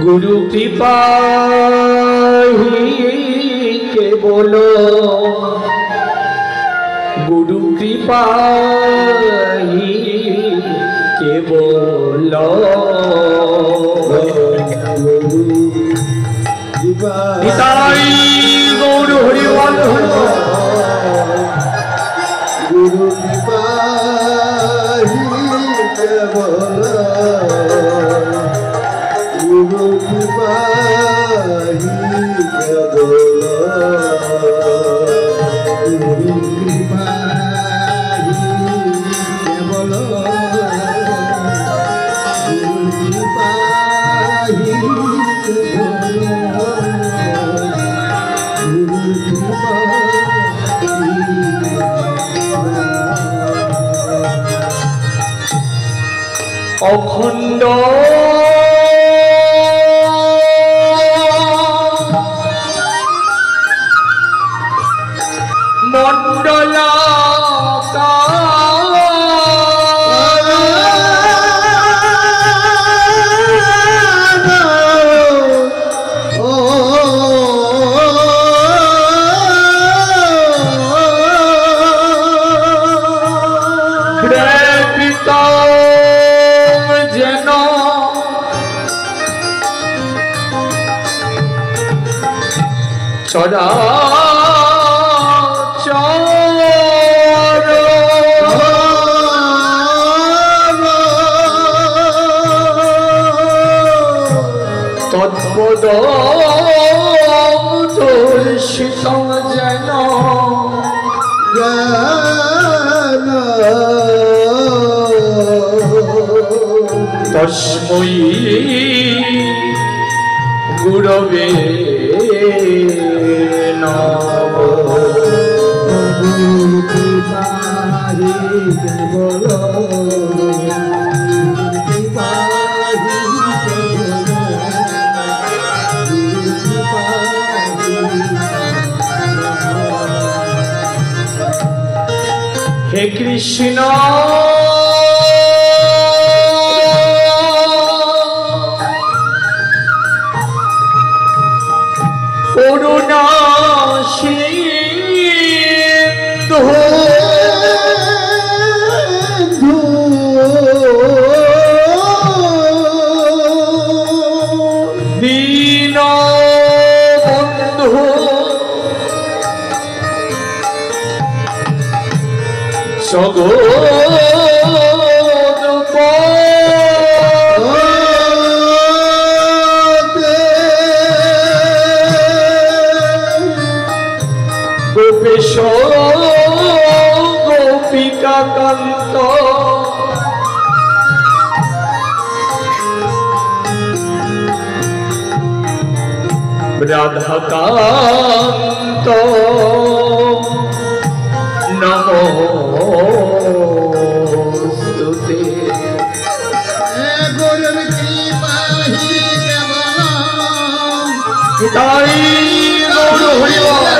गुरु कृपा ही केवल गुरु कृपा ही केवल निताई गौर हरिवल गुरु कृपा ही केवल गुरु कृपा ही केवल गुरु कृपा ही केवल गुरु कृपा ही केवल गुरु कृपा अखंड मंडला चरा तत्पद दर्शित जन तस्मै गुरवे गुरु कृपा ही केवल कृपा ही हे कृष्ण करुणा सिंधु दीन बंधु गोपेश गोपिका कांत राधा कांत नमोस्तुते गुरु कृपा ही केवल निताई गौर हरिवल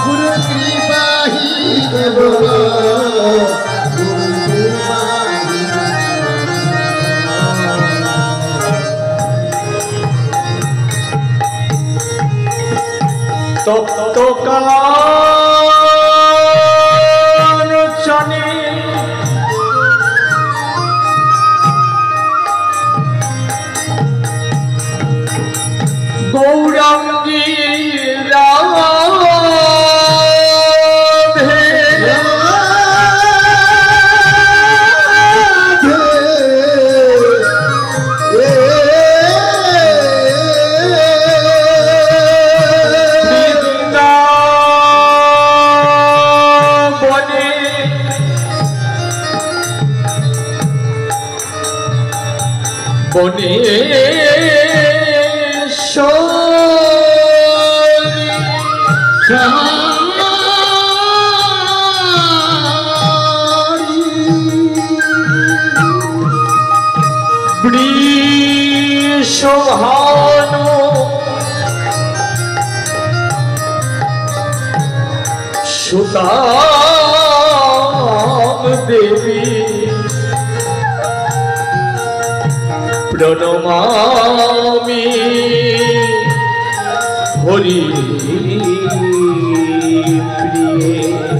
गुरु कृपा ही केवल गुरु कृपा ही तप्त कांचने गौरांगी राधे बने शोभानो सुताम देवी প্রণমামি হরি প্রিয়ে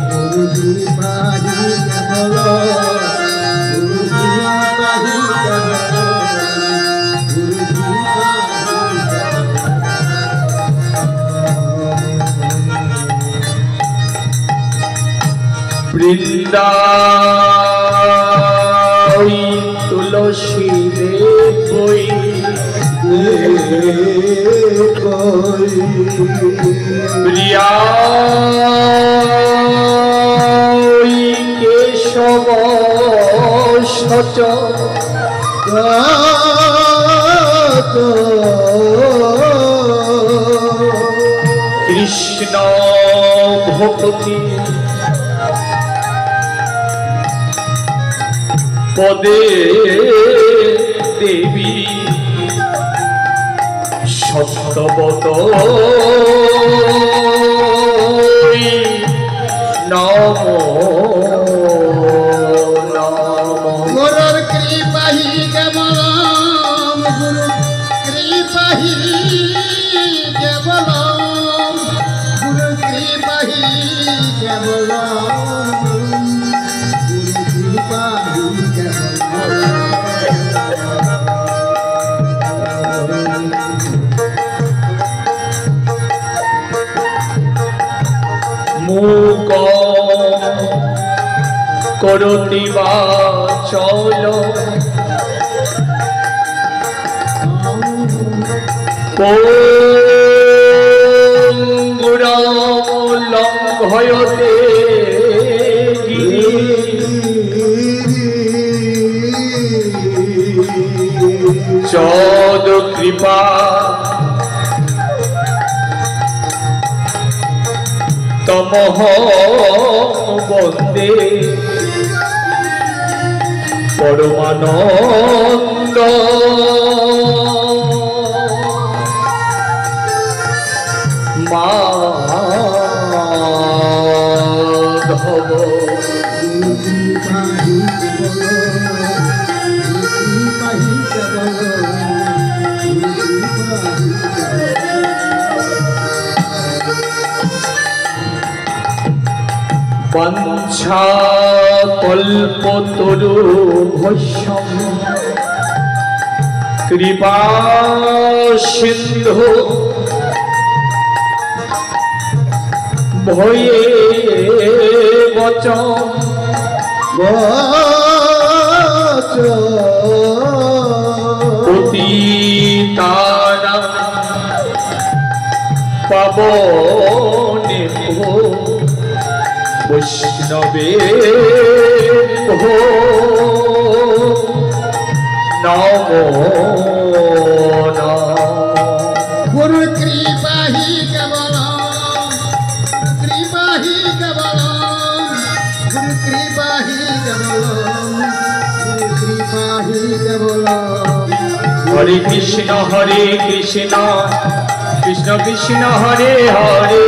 গুরুজি পাহি কেবল গুরুজি পাহি কেবল গুরুজি বৃন্দাই তুলসী বই প্রিয়া কেশব সচ কৃষ্ণ ভক্তি পদে দেবী সত্যবত নম গুরুর কৃপাহি কেবলম গুরু কৃপাহি কেবলম গুরু কৃপাহি কেবলম গুরু কৃপাহি মুক করতি বাচল লঙ্ঘয়তে চদ কৃপা তমহ বন্দে পরমানন্দ মাধব বঞ্ছা কল্পতরু ভস্যম কৃপা সিন্ধু ভয়ে বচম পতিতানাং পাবনে বৈষ্ণবে নম গুরু কৃপাহি কেবলম কৃপাহি কেবলম গুরু কৃপাহি কেবলম গুরু কৃপাহি কেবলম হরে কৃষ্ণ কৃষ্ণ কৃষ্ণ হরে হরে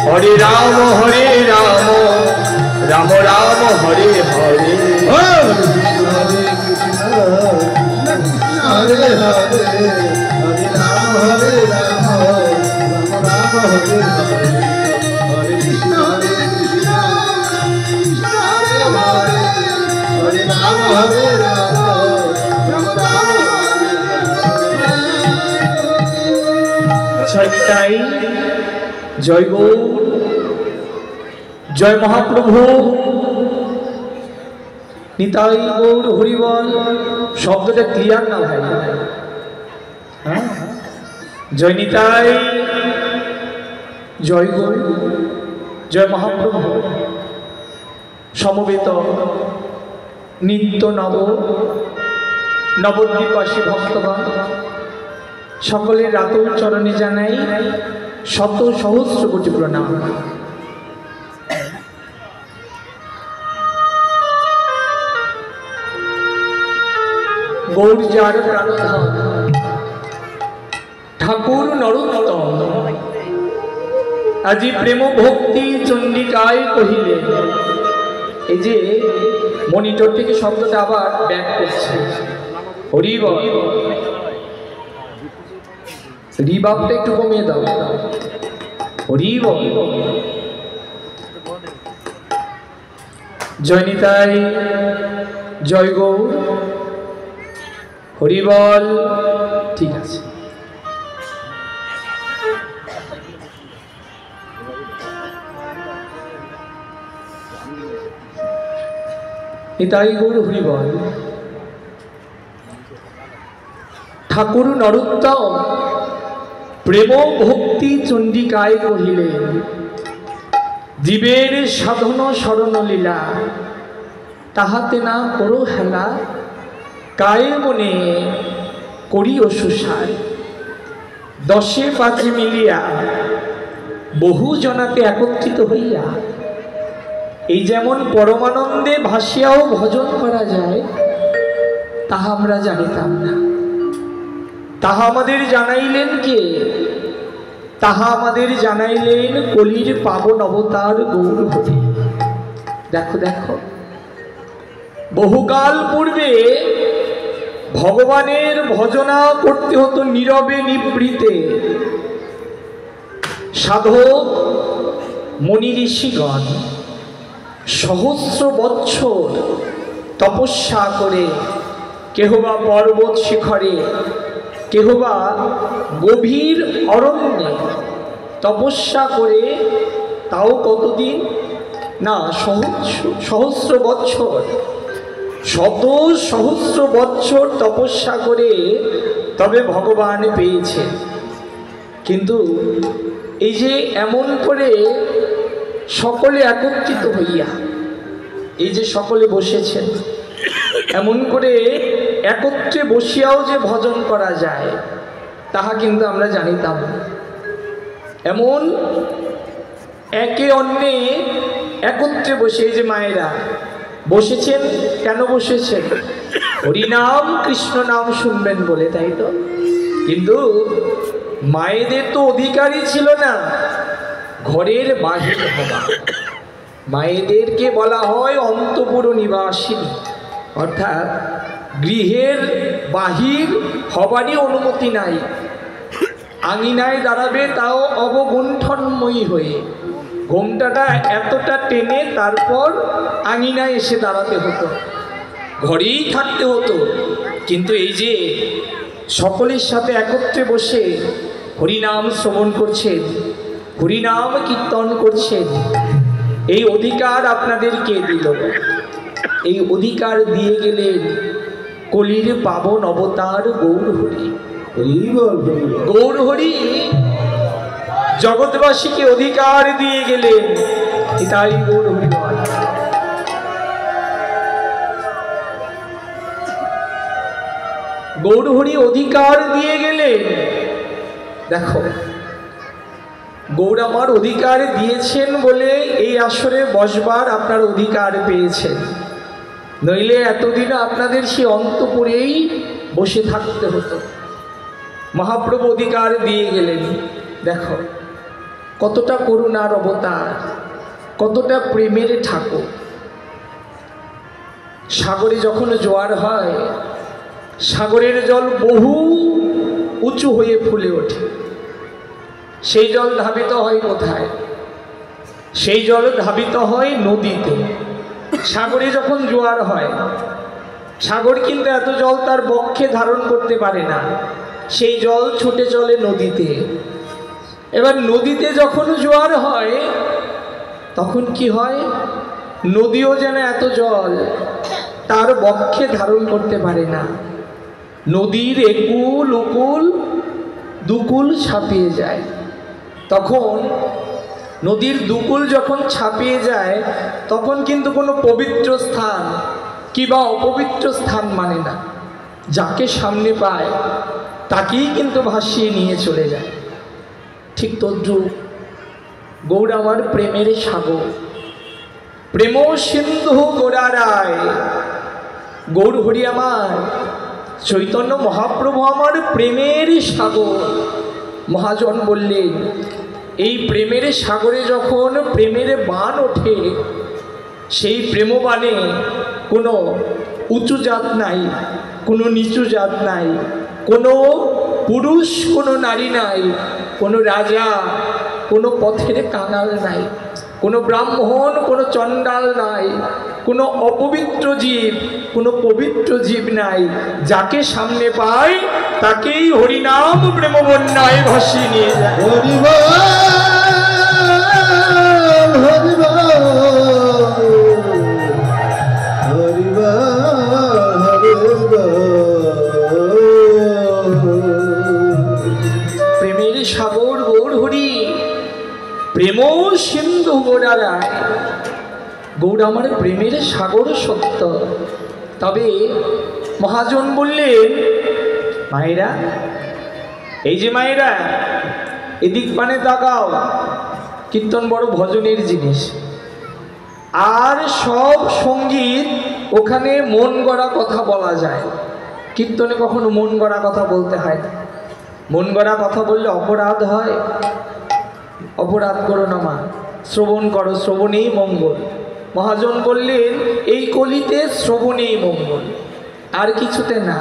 হরে রাম রাম রাম হরে হরে হরে কৃষ্ণ হরে হরে হরে রাম রাম রাম হরে হরে হরে কৃষ্ণ কৃষ্ণ হরে হরে হরে রাম রাম রাম ছটাই জয় গৌর জয় মহাপ্রভু নিতাই গৌর হরিবল শব্দটা ক্লিয়ার না ভাই হ্যাঁ জয় নিতাই জয় গৌর জয় মহাপ্রভু সমবেত নিত্য নবদ্বীপবাসী ভক্তগণ সকলের রাতুল চরণে জানাই শত সহস্র কোটি প্রণাম। গৌর যার প্রাণধন ঠাকুর নরোত্তম আজি প্রেম ভক্তি চণ্ডিকায় কহিলে। এই যে মনিটর থেকে শব্দটা আবার ব্যাক করছে, হরি বল। রিবাবটা একটু কমিয়ে দাও। হরি বল। জয় নিতাই, জয় গৌর, হরি বল। ঠিক আছে। নিতাই গৌর, হরি বল। ঠাকুর নরোত্তম প্রেম ভক্তি চণ্ডিকায় কহিলেন, জীবের সাধন শরণ লীলা, তাহাতে না করো হেলা, কায়ে মনে করিও সুসার। দশে পাঁচে মিলিয়া বহু জনাতে একত্রিত হইয়া, এই যেমন পরমানন্দে ভাসিয়াও ভজন করা যায়, তাহা আমরা জানিতাম না। তাহা আমাদের জানাইলেন কে? তাহা আমাদের জানাইলেন কলির পাবন অবতার গৌর হরি। দেখো দেখো, বহুকাল পূর্বে ভগবানের ভজনা করতে হতো নীরবে নিভৃতে। সাধক মুনি ঋষিগণ সহস্র বৎসর তপস্যা করে, কেহ বা পর্বত শিখরে, কেহ বা গভীর অরণ্যে তপস্যা করে, তাও কতদিন না, সহস্র বৎসর, শত সহস্র বৎসর তপস্যা করে তবে ভগবান পেয়েছে। কিন্তু এই যে এমন করে সকলে একত্রিত হইয়া, এই যে সকলে বসেছেন, এমন করে একত্রে বসিয়াও যে ভজন করা যায়, তাহা কিন্তু আমরা জানিতাম না। এমন একে অন্যে একত্রে বসে, এই যে মায়েরা বসেছেন, কেন বসেছেন? হরিনাম কৃষ্ণ নাম শুনবেন বলে, তাই তো? কিন্তু মায়েদের তো অধিকারই ছিল না ঘরের বাহির হওয়া। মায়েদেরকে বলা হয় অন্তপুর নিবাসিনী, অর্থাৎ গৃহের বাহির হবারই অনুমতি নাই। আঙিনায় দাঁড়াবে তাও অবগুণ্ঠনময়ী হয়ে, ঘোমটাটা এতটা টেনে তারপর আঙিনায় এসে দাঁড়াতে হতো, ঘরেই থাকতে হতো। কিন্তু এই যে সকলের সাথে একত্রে বসে হরিনাম শ্রবণ করছেন, হরিনাম কীর্তন করছেন, এই অধিকার আপনাদের কে দিল? এই অধিকার দিয়ে গেলেন কলির পাবন অবতার গৌর হরি। গৌর হরি জগৎবাসীকে অধিকার দিয়ে গেলেন, তাই গৌর হরি বল। গৌর হরি অধিকার দিয়ে গেলেন। দেখো, গৌর আমার অধিকার দিয়েছেন বলে এই আসরে বসবার আপনার অধিকার পেয়েছেন, নইলে এতদিন আপনাদের সে অন্তপুরেই বসে থাকতে হতো। মহাপ্রভু অধিকার দিয়ে গেলেন। দেখো কতটা করুণার অবতার, কতটা প্রেমের ঠাকুর। সাগরে যখন জোয়ার হয়, সাগরের জল বহু উঁচু হয়ে ফুলে ওঠে। সেই জল ধাবিত হয় কোথায়? সেই জল ধাবিত হয় নদীতে। সাগরে যখন জোয়ার হয়, সাগর কিন্তু এত জল তার বক্ষে ধারণ করতে পারে না, সেই জল ছুটে চলে নদীতে। এবার নদীতে যখন জোয়ার হয়, তখন কি হয়? নদীও যেন এত জল তার বক্ষে ধারণ করতে পারে না, নদীর একুল উকুল দুকুল ছাপিয়ে যায়। তখন নদীর দুকুল যখন ছাপিয়ে যায়, তখন কিন্তু কোনো পবিত্র স্থান কিংবা অপবিত্র স্থান মানে না, যাকে সামনে পায় তাকেই কিন্তু ভাসিয়ে নিয়ে চলে যায়। ঠিক তদ্রূপ গৌর আমার প্রেমের সাগর, প্রেম সিন্ধু গোড়ারায়। গৌর হরি আমার, চৈতন্য মহাপ্রভু আমার প্রেমের সাগর। মহাজন বললেন, এই প্রেমের সাগরে যখন প্রেমের বান ওঠে, সেই প্রেমবাণে কোনো উঁচু জাত নাই, কোনো নিচু জাত নাই, কোনো পুরুষ কোনো নারী নাই, কোনো রাজা কোনো পথের কাঙাল নাই, কোনো ব্রাহ্মণ কোনো চণ্ডাল নাই, কোনো অপবিত্র জীব কোনো পবিত্র জীব নাই। যাকে সামনে পায় তাকেই হরিনাম প্রেম বন্যায় ভাসিয়ে নিয়ে যায়। প্রেমের সাগর গৌর হরি, প্রেম সিন্ধু গোড়ারায়। গৌর আমার প্রেমের সাগর সত্য। তবে মহাজন বললেন, মায়েরা, এই যে মায়েরা, এদিক পানে তাকাও। কীর্তন বড় ভজনের জিনিস, আর সব সঙ্গীত ওখানে মন গড়া কথা বলা যায়, কীর্তনে কখনো মন গড়া কথা বলতে হয় না। মন গড়া কথা বললে অপরাধ হয়। অপরাধ করো না মা, শ্রবণ করো, শ্রবণেই মঙ্গল। মহাজন বললেন, এই কলিতে শ্রবণেই মঙ্গল, আর কিছুতে না।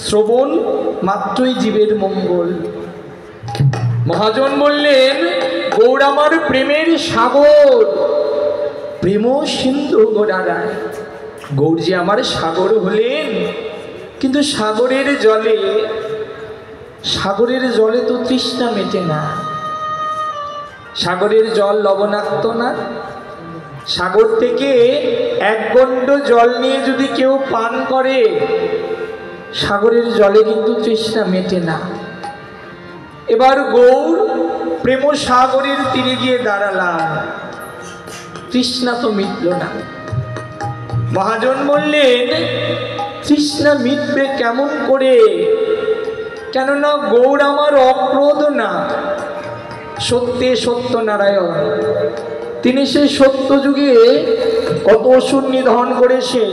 শ্রবণ মাত্রই জীবের মঙ্গল। মহাজন বললেন, গৌর আমার প্রেমের সাগর, প্রেম সিন্ধু গোড়ারায়। গৌর যে আমার সাগর হলেন, কিন্তু সাগরের জলে তো তৃষ্ণা মেটে না। সাগরের জল লবণাক্ত না। সাগর থেকে এক গণ্ড জল নিয়ে যদি কেউ পান করে, সাগরের জলে কিন্তু তৃষ্ণা মেটে না। এবার গৌর প্রেম সাগরের তীরে গিয়ে দাঁড়ালাম, তৃষ্ণা তো মিটল না। মহাজন বললেন, তৃষ্ণা মিটবে কেমন করে? কেননা গৌর আমার অক্রোধ না, সত্যে সত্যনারায়ণ। তিনি সেই সত্য যুগে কত অসুর নিধন করেছেন।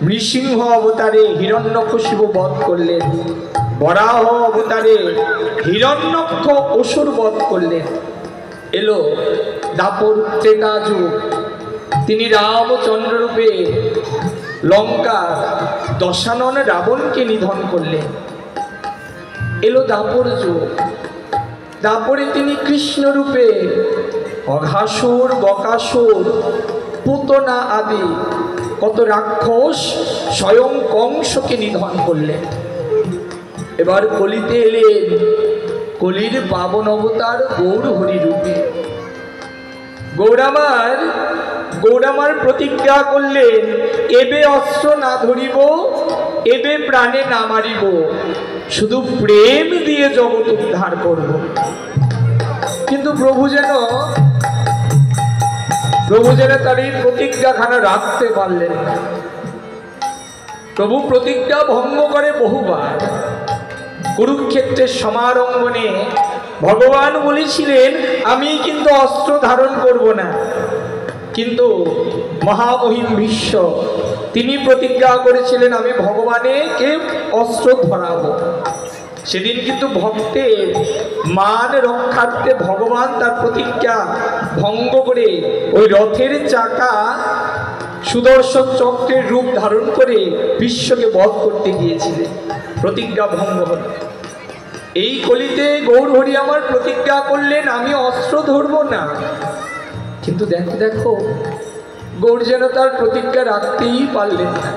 নৃসিংহ অবতারে হিরণ্যকশিপু বধ করলেন, বরাহ অবতারে হিরণ্যক্ষ অসুর বধ করলেন। এলো দাপর ত্রেতা যুগ, তিনি রামচন্দ্র রূপে লঙ্কা দশানন রাবণকে নিধন করলেন। এলো দাপর যুগ, দাপরে তিনি কৃষ্ণ রূপে অঘাসুর, বকাসুর, পুতনা আদি কত রাক্ষস স্বয়ং কংসকে নিধন করলেন। এবার কলিতে এলেন, কলির পাবন অবতার গৌর হরি রূপে। গৌরামার প্রতিজ্ঞা করলেন, এবে অস্ত্র না ধরিব, এবে প্রাণে না মারিব, শুধু প্রেম দিয়ে জগৎ উদ্ধার করব। কিন্তু প্রভু যেন তার এই প্রতিজ্ঞাখানা রাখতে পারলেন না। প্রভু প্রতিজ্ঞা ভঙ্গ করে বহুবার। কুরুক্ষেত্রের সমারঙ্গনে ভগবান বলেছিলেন, আমি কিন্তু অস্ত্র ধারণ করব না। কিন্তু মহামহিম ভীষ্ম তিনি প্রতিজ্ঞা করেছিলেন, আমি ভগবানকে অস্ত্র ধরাবো। সেদিন কিন্তু ভক্তের মান রক্ষার্থে ভগবান তার প্রতিজ্ঞা ভঙ্গ করে ওই রথের চাকা সুদর্শন চক্রের রূপ ধারণ করে বিশ্বকে বধ করতে গিয়েছিলেন। প্রতিজ্ঞা ভঙ্গ হল। এই কলিতে গৌর হরি আমার প্রতিজ্ঞা করলেন, আমি অস্ত্র ধরব না। কিন্তু দেখো গৌর যেন তার প্রতিজ্ঞা রাখতেই পারলেন না।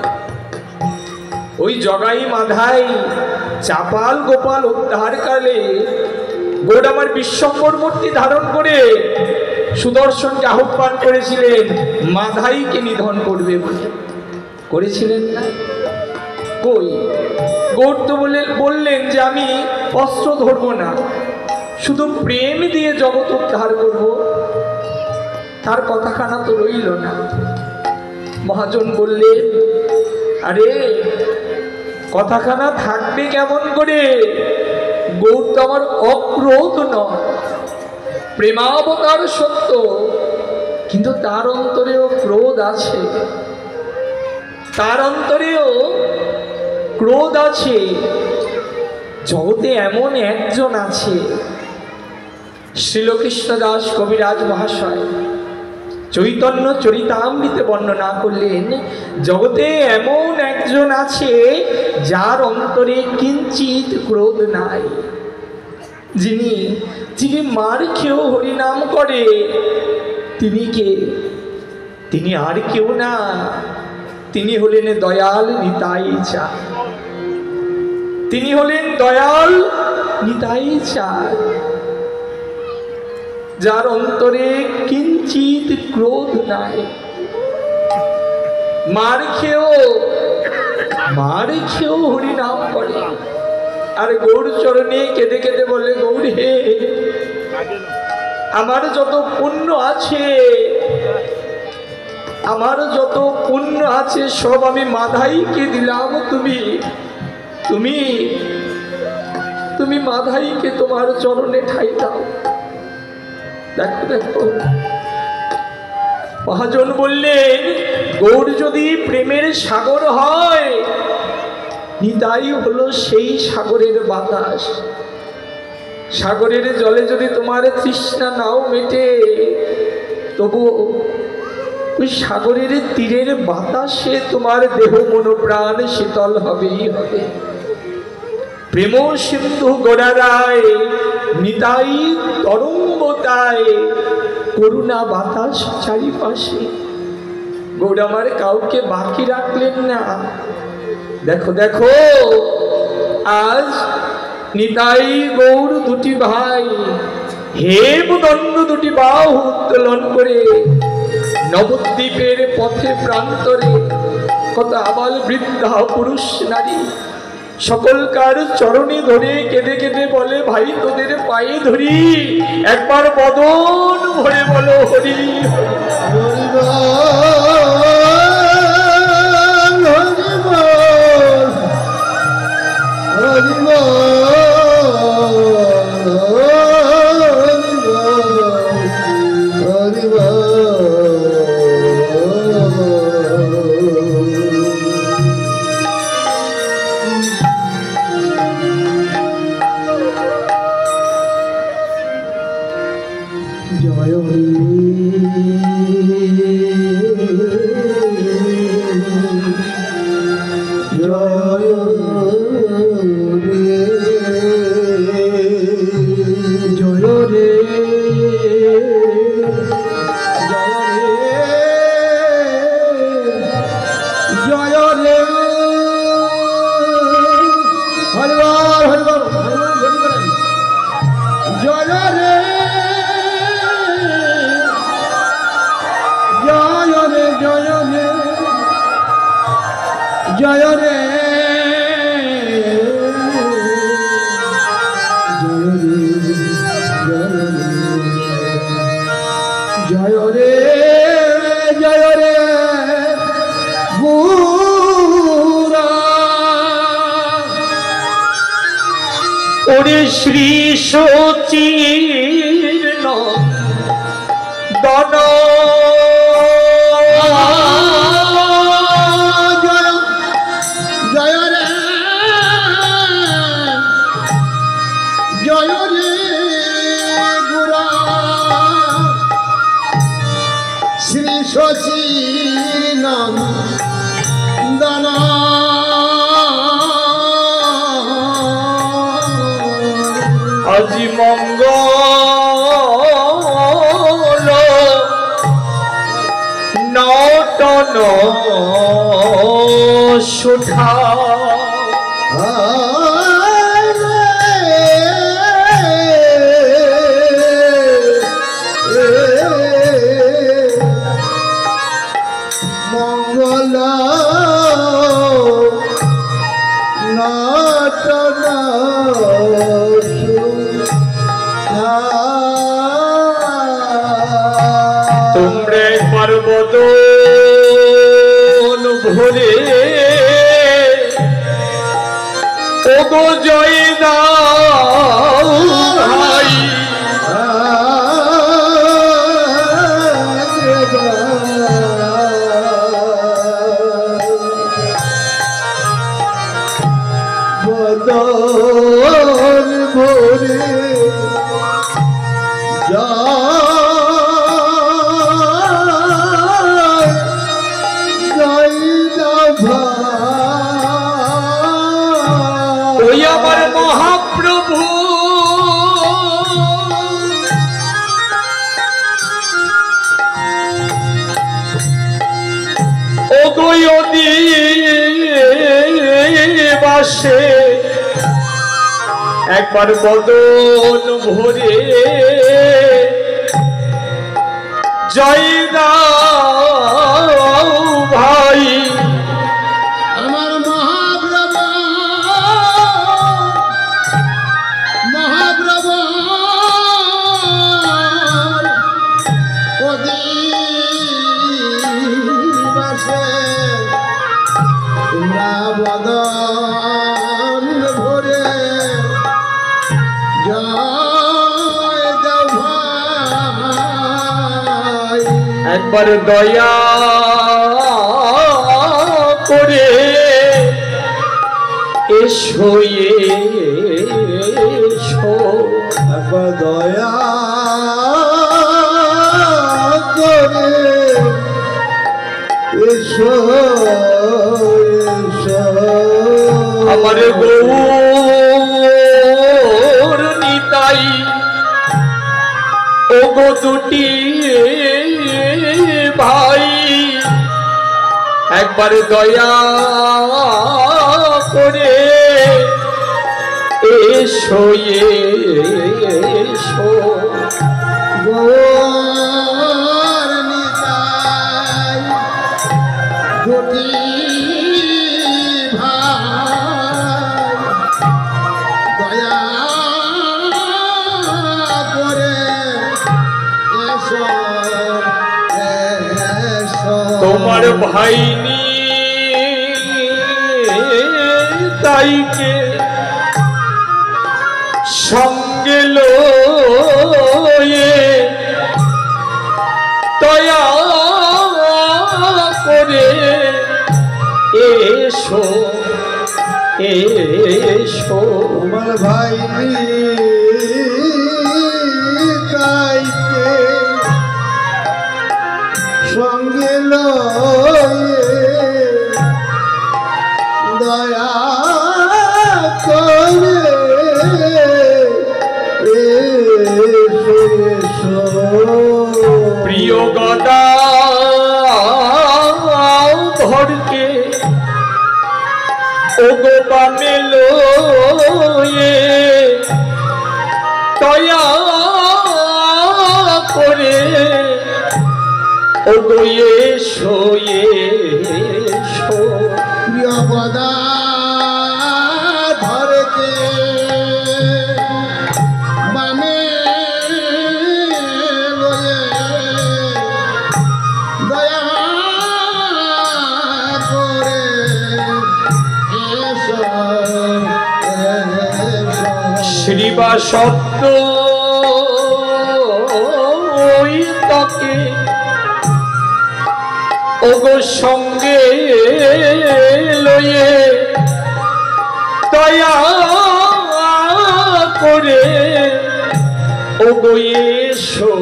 ওই জগাই মাধাই চাপাল গোপাল উদ্ধারকালে গৌর আমার বিশ্বম্বর মূর্তি ধারণ করে সুদর্শনকে আহ্বান করেছিলেন মাধাইকে নিধন করবে বলে। করেছিলেন না? কই, গৌর তো বললেন যে আমি অস্ত্র ধরব না, শুধু প্রেম দিয়ে জগৎ উদ্ধার করব। তার কথাখানা তো রইল না। মহাজন বললেন, আরে কথাখানা থাকবে কেমন করে? গৌর তো আমার অক্রোধ নয়, প্রেমাবতার সত্য, কিন্তু তার অন্তরেও ক্রোধ আছে। তার অন্তরেও ক্রোধ আছে। জগতে এমন একজন আছে, শ্রীলকৃষ্ণ দাস কবিরাজ মহাশয় চৈতন্য চরিতামৃতে বর্ণনা করলেন, জগতে এমন একজন আছে যার অন্তরে কিঞ্চিত ক্রোধ নাই, যিনি মার খেয়েও হরিনাম করে। তিনি কে? তিনি আর কেউ না, তিনি হলেন দয়াল নিতাই চাঁদ। তিনি হলেন দয়াল নিতাই চাঁদ, যার অন্তরে কিঞ্চিত ক্রোধ নাই। মার খেয়েও হরিনাম করে। আর গৌর চরণে কেঁদে কেঁদে বলে, গৌর হে, আমার যত পুণ্য আছে সব আমি মাধাইকে দিলাম। তুমি মাধাইকে তোমার চরণে ঠাই দাও। দেখো মহাজন বললেন, গৌর যদি প্রেমের সাগর হয়, নিতাই হলো সেই সাগরের বাতাস। সাগরের জলে যদি তোমার তৃষ্ণা নাও মেটে, তবু ওই সাগরের তীরের বাতাসে তোমার দেহ মন প্রাণ শীতল হবেই হবে। প্রেম সিন্ধু গোড়ারায় নিতাই তরঙ্গতায়, করুণা বাতাস চারিপাশে। গৌর আমার কাউকে বাকি রাখলেন না। দেখো আজ নিতাই গৌর দুটি ভাই হেমদণ্ড দুটি বাহু উত্তোলন করে নবদ্বীপের পথে প্রান্তরে কত আবাল বৃদ্ধা পুরুষ নারী সকলকার চরণে ধরে কেঁদে কেঁদে বলে, ভাই তোদের পায়ে ধরি, একবার বদন ভরে বলো হরি শ্রী সচির দন জয় রে গুরা শ্রী সচির দন আজি মঙ্গল নটন সুঠা মঙ্গল নটন তোমরে পর্বত ভরে ওগো জয় দাও ভাই বদন ভরে যা আসে একবার বদন ভরে জয় দাও ভাই আমার মহাপ্রভু অধিবাসে তোমরা বদন ভরে জয় দাও ভাই একবার দয়া করে এসো এসো একবার দয়া করে এসো এসো আমার গৌর নিতাই ও গো দুটি ভাই একবার দয়া করে এসো এসো গৌর নিতাই দুটি ভাই দয়া করে এসো এসো তোমার ভাইনি তাইকে সঙ্গে লয়ে দয়া করে এসো এসো আমার ভাই তাইকে সঙ্গে লয়ে দয়া করে এসো এসো প্রিয় গদা ধরকে ও গো বামে লয়ে দয়া করে ও গো এসো এসো প্রিয় গদা ধরকে বামে লয়ে দয়া করে এসো এসো শ্রীবা সত্য ওই তাকে ও গো সঙ্গে লয়ে দয়া করে ও গো এসো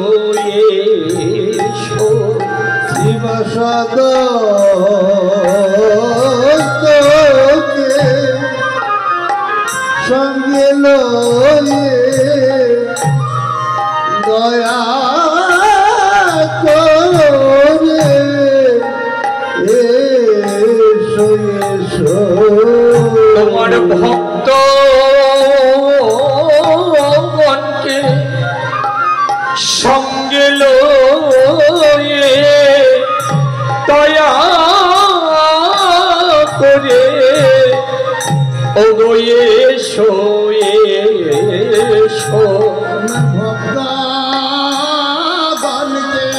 এসো শিবসদ তোকে সঙ্গে লয়ে দয়া করে এসো এসো তোমার ভক্ত গণকে সঙ্গে লয়ে দয়া করে ও গো এসো এসো ভক্ত গণকে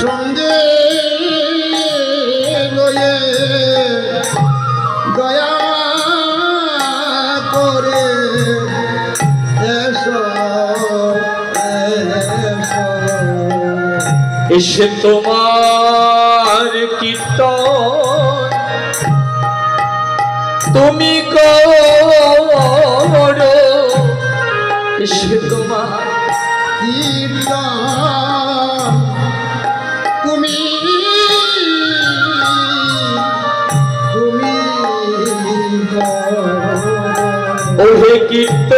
সঙ্গে লয়ে দয়া করে এসো এসো এসে তোমার কীর্তন তুমি করো এসে তোমার কীর্তন তুমি ওহে কীর্তনিয়া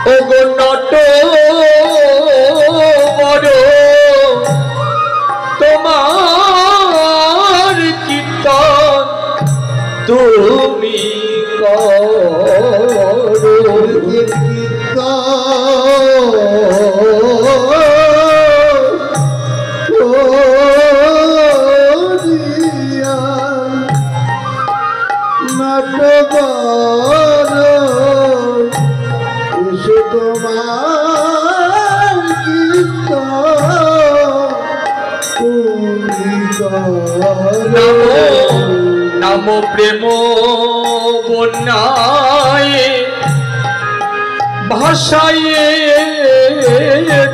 ও গো নট বড় তোমার তুমি করো নাম প্রেম বন্যায় ভাষায়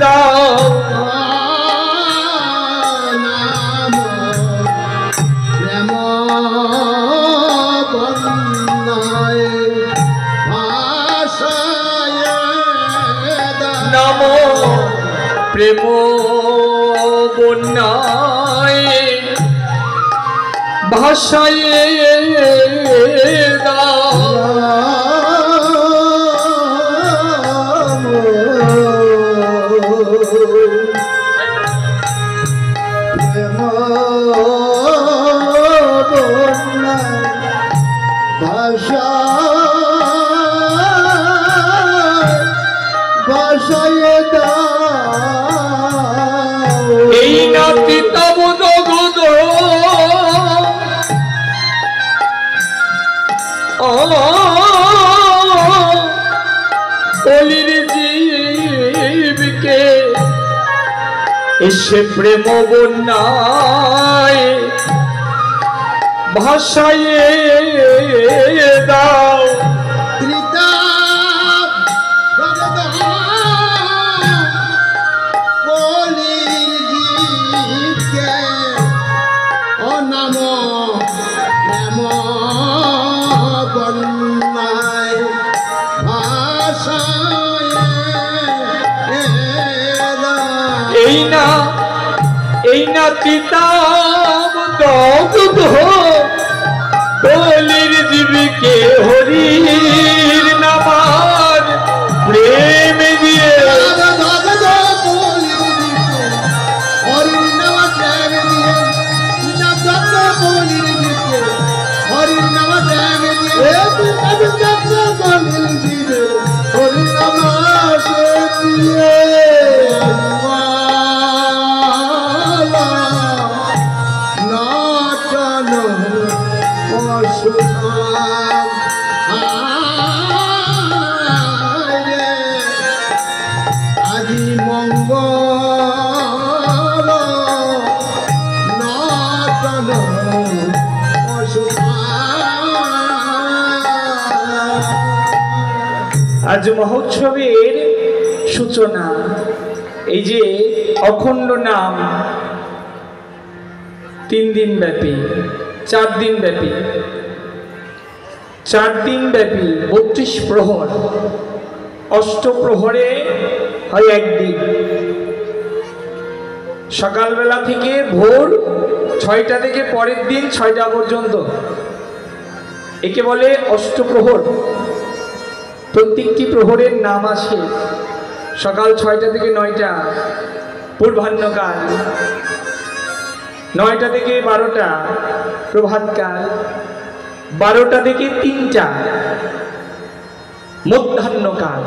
দাও নাম প্রেম বন্যায় ভাষায় দাও এই নাতি তব জগদ অলির জীবকে এসে প্রেম বন্যায় ভাষায় দাও এই না তিতাব দগ্ধ বলির জীবকে হরির নামার প্রেম দিয়ে আজ মহোৎসবের সূচনা এই যে অখণ্ড নাম 3 দিন ব্যাপী 4 দিন ব্যাপী 32 প্রহর অষ্টপ্রহরে হয় একদিন সকালবেলা থেকে ভোর 6টা থেকে পরের দিন 6টা পর্যন্ত একে বলে অষ্টপ্রহর প্রত্যেকটি প্রহরের নাম আছে সকাল 6টা থেকে 9টা পূর্বাহ্নকাল 9টা থেকে 12টা প্রভাতকাল 12টা থেকে 3টা মধ্যাহ্নকাল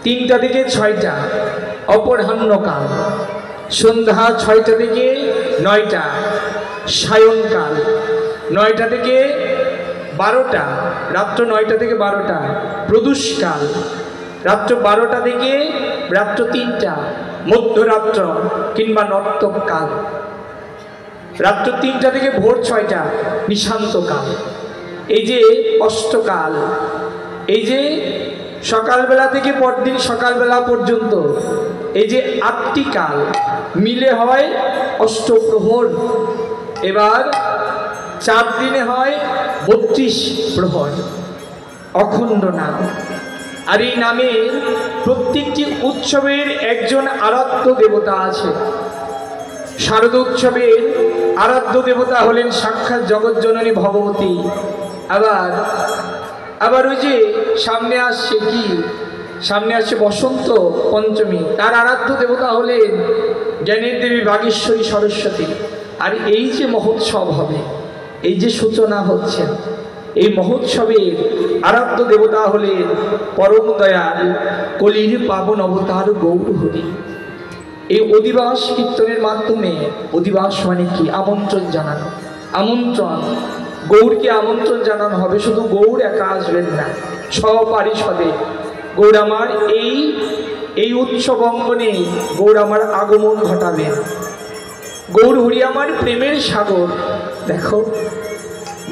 3টা থেকে 6টা অপরাহ্নকাল সন্ধ্যা 6টা থেকে 9টা সায়ংকাল 9টা থেকে 12টা রাত্র 9টা থেকে 12টা প্রদোষকাল রাত্র 12টা থেকে রাত্র 3টা মধ্যরাত্র কিংবা নর্তককাল রাত্র 3টা থেকে ভোর 6টা নিশান্তকাল এই যে অষ্টকাল এই যে সকালবেলা থেকে পরদিন সকালবেলা পর্যন্ত এই যে 8টি কাল মিলে হয় অষ্টপ্রহর এবার 4 দিনে হয় 32 প্রহর অখণ্ড নাম আর এই নামের প্রত্যেকটি উৎসবের একজন আরাধ্য দেবতা আছে শারদ উৎসবের আরাধ্য দেবতা হলেন সাক্ষাৎ জগৎজননী ভগবতী আবার ওই যে সামনে আসছে কি সামনে আসছে বসন্ত পঞ্চমী তার আরাধ্য দেবতা হলেন জ্ঞানের দেবী বাগেশ্বরী সরস্বতী আর এই যে মহোৎসব হবে এই যে সূচনা হচ্ছে এই মহোৎসবের আরাধ্য দেবতা হলেন পরম দয়াল কলির পাবন অবতার গৌর হরি। এই অধিবাস কীর্তনের মাধ্যমে, অধিবাস মানে কি? আমন্ত্রণ জানানো। আমন্ত্রণ, গৌরকে আমন্ত্রণ জানানো হবে। শুধু গৌর একা আসবেন না, সপারিষদে গৌর আমার এই উৎসব অঙ্গনে গৌর আমার আগমন ঘটাবেন। গৌর হরি আমার প্রেমের সাগর। দেখো,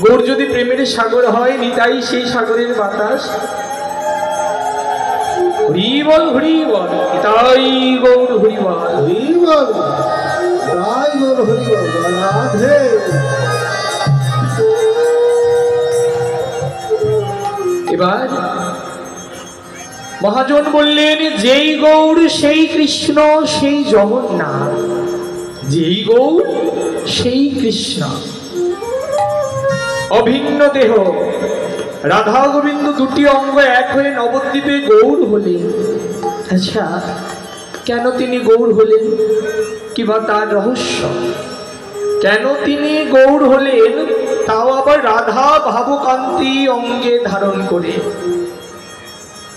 গৌর যদি প্রেমের সাগর হয়, নিতাই সেই সাগরের বাতাস। হরি বল, হরি বল, নিতাই গৌর হরি বল, হরি বল, জয় গৌর হরি বল, রাধে। এবার মহাজন বললেন, যেই গৌর সেই কৃষ্ণ সেই জগন্নাথ, যেই গৌর সেই কৃষ্ণ। অভিন্ন দেহ রাধা গোবিন্দ দুটি অঙ্গ এক হয়ে নবদ্বীপে গৌর হলেন। আচ্ছা, কেন তিনি গৌর হলেন? কিংবা তার রহস্য, কেন তিনি গৌর হলেন, তাও আবার রাধা ভাবকান্তি অঙ্গে ধারণ করে?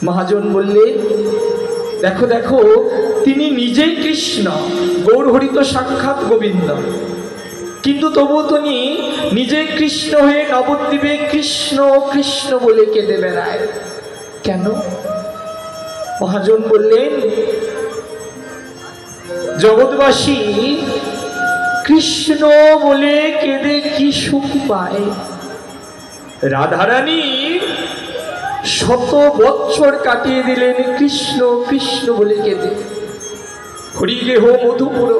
মহাজন বললেন, দেখো দেখো, তিনি নিজেই কৃষ্ণ। গৌর হরি তো সাক্ষাৎ গোবিন্দ, কিন্তু তবুও তিনি নিজে কৃষ্ণ হয়ে নবদ্বীপে কৃষ্ণ কৃষ্ণ বলে কেঁদে বেড়ায়। কেন? মহাজন বললেন, জগৎবাসী কৃষ্ণ বলে কেঁদে কি সুখ পায়? রাধারানী শত বৎসর কাটিয়ে দিলেন কৃষ্ণ কৃষ্ণ বলে কেঁদে। হরিগেহ মধুপুর,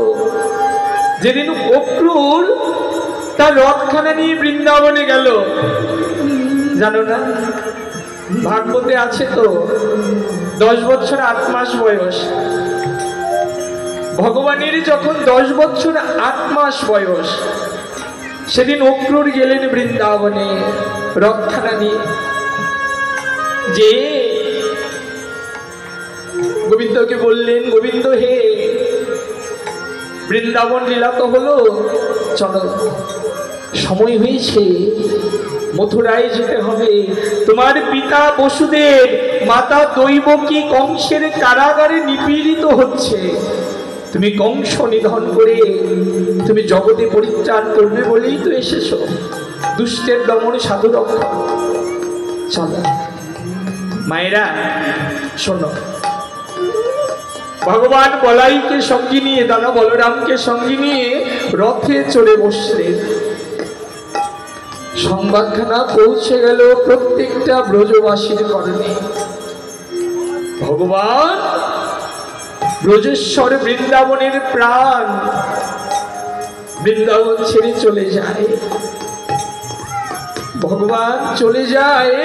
যেদিন অক্রূর তার রথখানা নিয়ে বৃন্দাবনে গেল, জানো না? ভাগবতে আছে তো, 10 বছর 8 মাস বয়স। ভগবানের যখন 10 বছর 8 মাস বয়স, সেদিন অক্রূর গেলেন বৃন্দাবনে রথখানা নিয়ে। যে গোবিন্দকে বললেন, গোবিন্দ হে, বৃন্দাবন লীলা তো হলো, চলো, সময় হয়েছে, মথুরায় যেতে হবে। তোমার পিতা বসুদেব, মাতা দৈবকী কংসের কারাগারে নিপীড়িত হচ্ছে। তুমি কংস নিধন করে তুমি জগতে পরিত্রাণ করবে বলেই তো এসেছো। দুষ্টের দমন, সাধু রক্ষণ। চলো মায়েরা, শোনো, ভগবান বলাইকে সঙ্গে নিয়ে, দাদা বলরামকে সঙ্গে নিয়ে রথে চড়ে বসলেন। সংবাদখানা পৌঁছে গেল প্রত্যেকটা ব্রজবাসীর কর্ণে। ভগবান ব্রজেশ্বর বৃন্দাবনের প্রাণ, বৃন্দাবন ছেড়ে চলে যায়। ভগবান চলে যায়,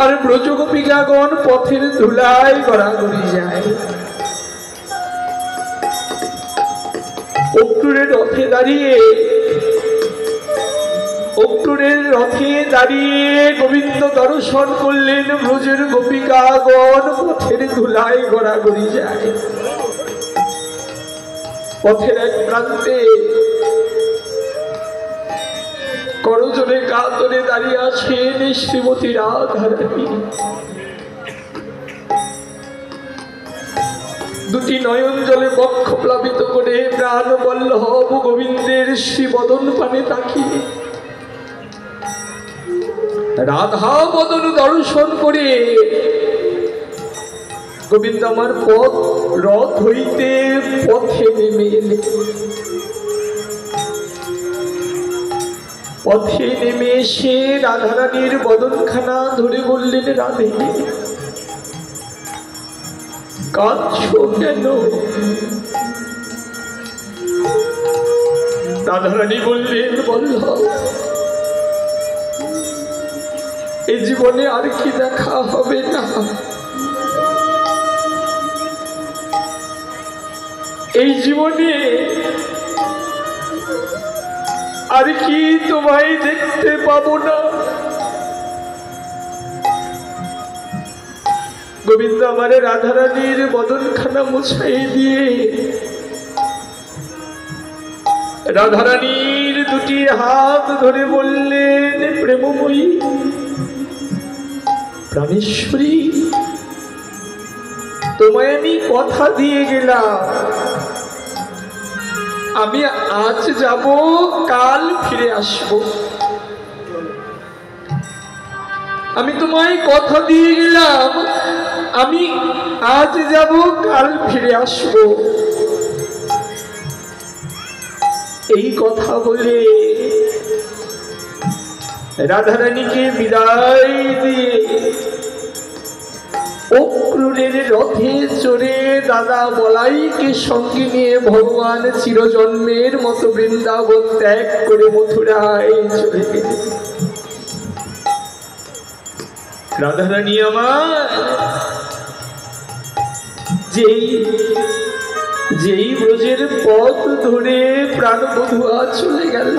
আর ব্রজগোপিকাগণ পথের ধুলায় গড়াগড়ি যায়। অক্রূরের রথে দাঁড়িয়ে, অক্রূরের রথে দাঁড়িয়ে গোবিন্দ দর্শন করলেন। ব্রজের গোপিকাগণ পথের ধুলায় গড়াগড়ি যায়। পথের এক প্রান্তে করজোড়ে কাতরে দাঁড়িয়ে আছেন শ্রীমতী রাধারানী। দুটি নয়ন জলে বক্ষ প্লাবিত করে প্রাণ বল্লভ গোবিন্দের শ্রীবদন পানে তাকিয়ে রাধা বদন দর্শন করে গোবিন্দ আমার পথ রথ হইতে পথে নেমে এলে। পথে নেমে এসে রাধারানীর বদনখানা ধরে বললেন, রাধে কাঁদছো কেন? রাধারানী বললেন, বল্লভ, এই জীবনে আর কি দেখা হবে না? এই জীবনে আর কি তোমায় দেখতে পাবো না? গোবিন্দ আমারে রাধারানীর বদনখানা মুছাই দিয়ে রাধারানীর দুটি হাত ধরে বললেন, প্রেমময়ী প্রাণেশ্বরী, তোমায় আমি কথা দিয়ে গেলাম, আমি আজ যাব, কাল ফিরে আসব। আমি তোমায় কথা দিয়ে গেলাম, আমি আজ যাব, কাল ফিরে আসব। এই কথা বলে রাধারানীকে বিদায় দিয়ে অক্রূরের রথে চড়ে দাদা বলাইকে সঙ্গে নিয়ে ভগবান চিরজন্মের মতো বৃন্দাবন ত্যাগ করে মথুরায় চলে গেলেন। রাধারানী আমার যেই ব্রজের পথ ধরে প্রাণবধূয়া চলে গেল,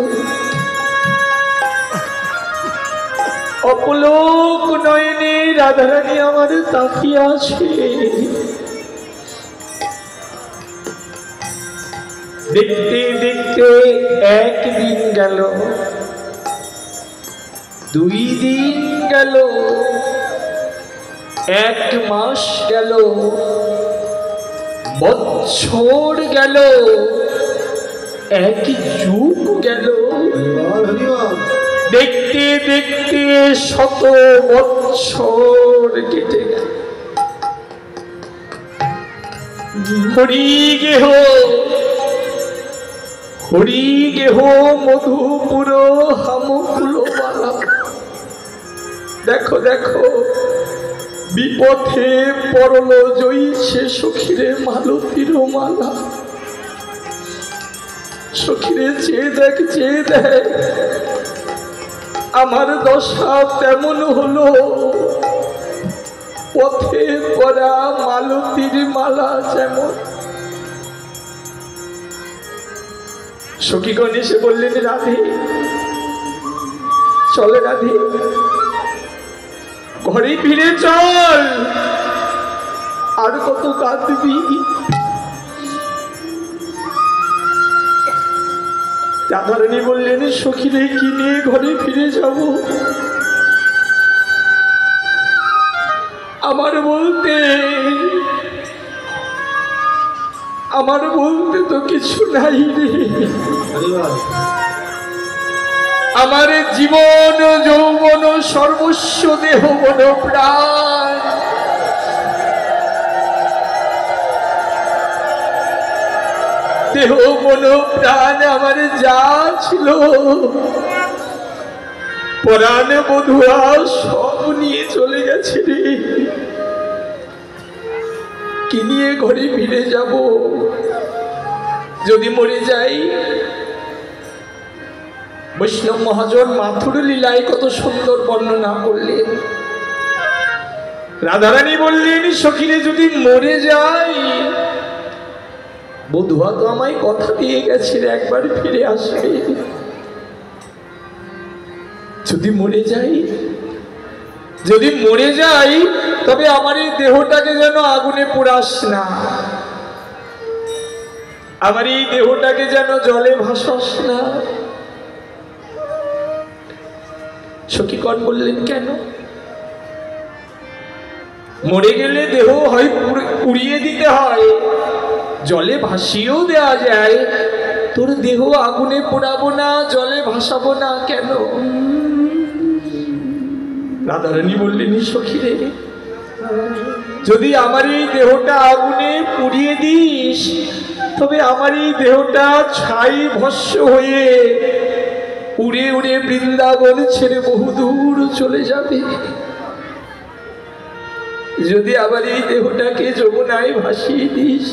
অপলোক নয়নে রাধারানী আমার তাকিয়ে আছে। দেখতে দেখতে একদিন গেল, 2 দিন গেল, 1 মাস গেল, বছর গেল, 1 যুগ গেল। দেখতে দেখতে 100 বছর কেটে গেল। হরিগেহ হরিগেহ মধুপুর হামকুলবালা। দেখো দেখো, বিপথে পরল জয়ীছে সখীরে মালতীর মালা। সখীরে চেয়ে দেখ, চেয়ে দেখ, আমার দশা তেমন হলো, পথে পরা মালতীর মালা যেমন। সখীগণ এসে বললেন, রাধে চলে, রাধে ঘরে ফিরে চল, আর কত কাঁদবি। রাধারানী বললেন, সখীরে কি নিয়ে ঘরে ফিরে যাব? আমার বলতে তো কিছু নাই রে। আমার জীবন যৌবন সর্বস্ব, দেহ মন প্রাণ দেহ মন প্রাণ আমার যা ছিল, পরাণ বধুয়া সব নিয়ে চলে গেছে রে। কি নিয়ে ঘরে ফিরে যাব? যদি মরে যাই। বৈষ্ণব মহাজন মাথুর লীলায় কত সুন্দর বর্ণনা করলেন। রাধারানী বললেন, সখীরে যদি মরে যাই, বধুয়া তো আমায় কথা দিয়ে গেছে একবার ফিরে আসবে। যদি মরে যাই, যদি মরে যাই, তবে আমার এই দেহটাকে যেন আগুনে পোড়াস না, আমার এই দেহটাকে যেন জলে ভাসাস না। সখীগণ বললেন, কেন? মরে গেলে দেহ হয় পুড়িয়ে দিতে হয়, জলে ভাসিয়েও দেওয়া যায়, তোর দেহ আগুনে পোড়াবো না, জলে ভাসাবো না কেন? রাধারানী বললেন, সখীরে যদি আমার এই দেহটা আগুনে পুড়িয়ে দিস, তবে আমার এই দেহটা ছাই ভস্ম হয়ে উড়ে উড়ে বৃন্দাবন ছেড়ে বহুদূর চলে যাবে। যদি আবার এই দেহটাকে যমুনায় ভাসিয়ে দিস,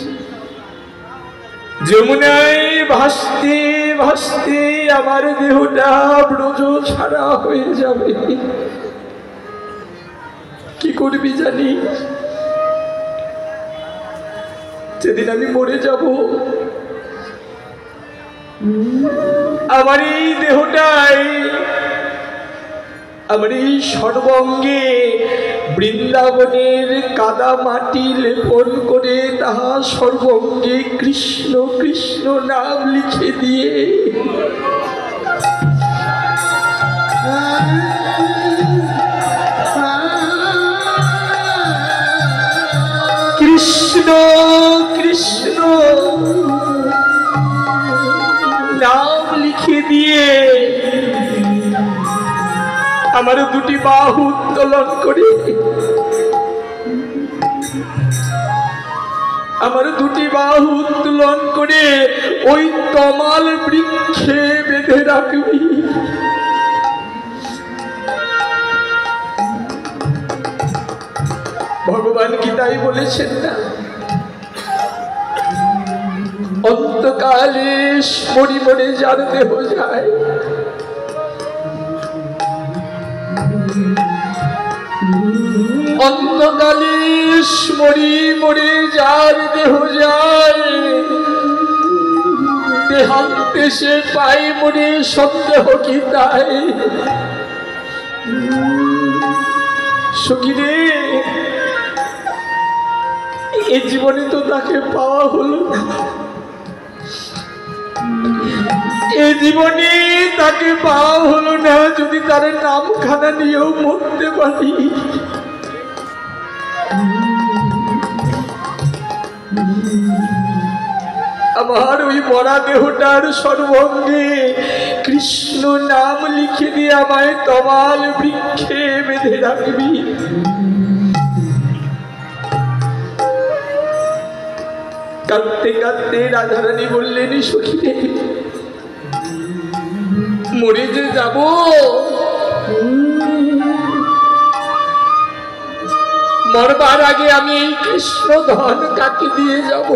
যমুনায় ভাসতে ভাসতে আমার দেহটা ব্রজ ছাড়া হয়ে যাবে। কি করবি জানিস? যেদিন আমি মরে যাব, আমার এই দেহটাই, আমার এই সর্বঙ্গে বৃন্দাবনের কাদা মাটি লেপন করে তাহা সর্বঙ্গে কৃষ্ণ কৃষ্ণ নাম লিখে দিয়ে কৃষ্ণ কৃষ্ণ নাম লিখে দিয়ে আমার দুটি বাহু উত্তোলন করে ওই তমাল বৃক্ষে বেঁধে রাখবি। ভগবান গীতাই বলেছেন না, অন্তকালে মরি মরে যার দেহ যায়, অন্তকালে মরি মরে যার দেহ যায়, দেহান্তে সে পাই মরে সন্দেহ কি তাই। সখী রে, এই জীবনে তো তাকে পাওয়া হলো না, এই জীবনে তাকে পাওয়া হলো না। যদি তার নামখানা নিয়েও মরতে পারি, আমার ওই মরা দেহটার সর্বঙ্গে কৃষ্ণ নাম লিখে দিয়ে আমায় তমাল বৃক্ষে বেঁধে রাখবি। কাঁদতে কাঁদতে রাধারানী বললেন, সখী রে, মরে যে যাব, মরবার আগে আমি এই কৃষ্ণ ধন কাকে দিয়ে যাব?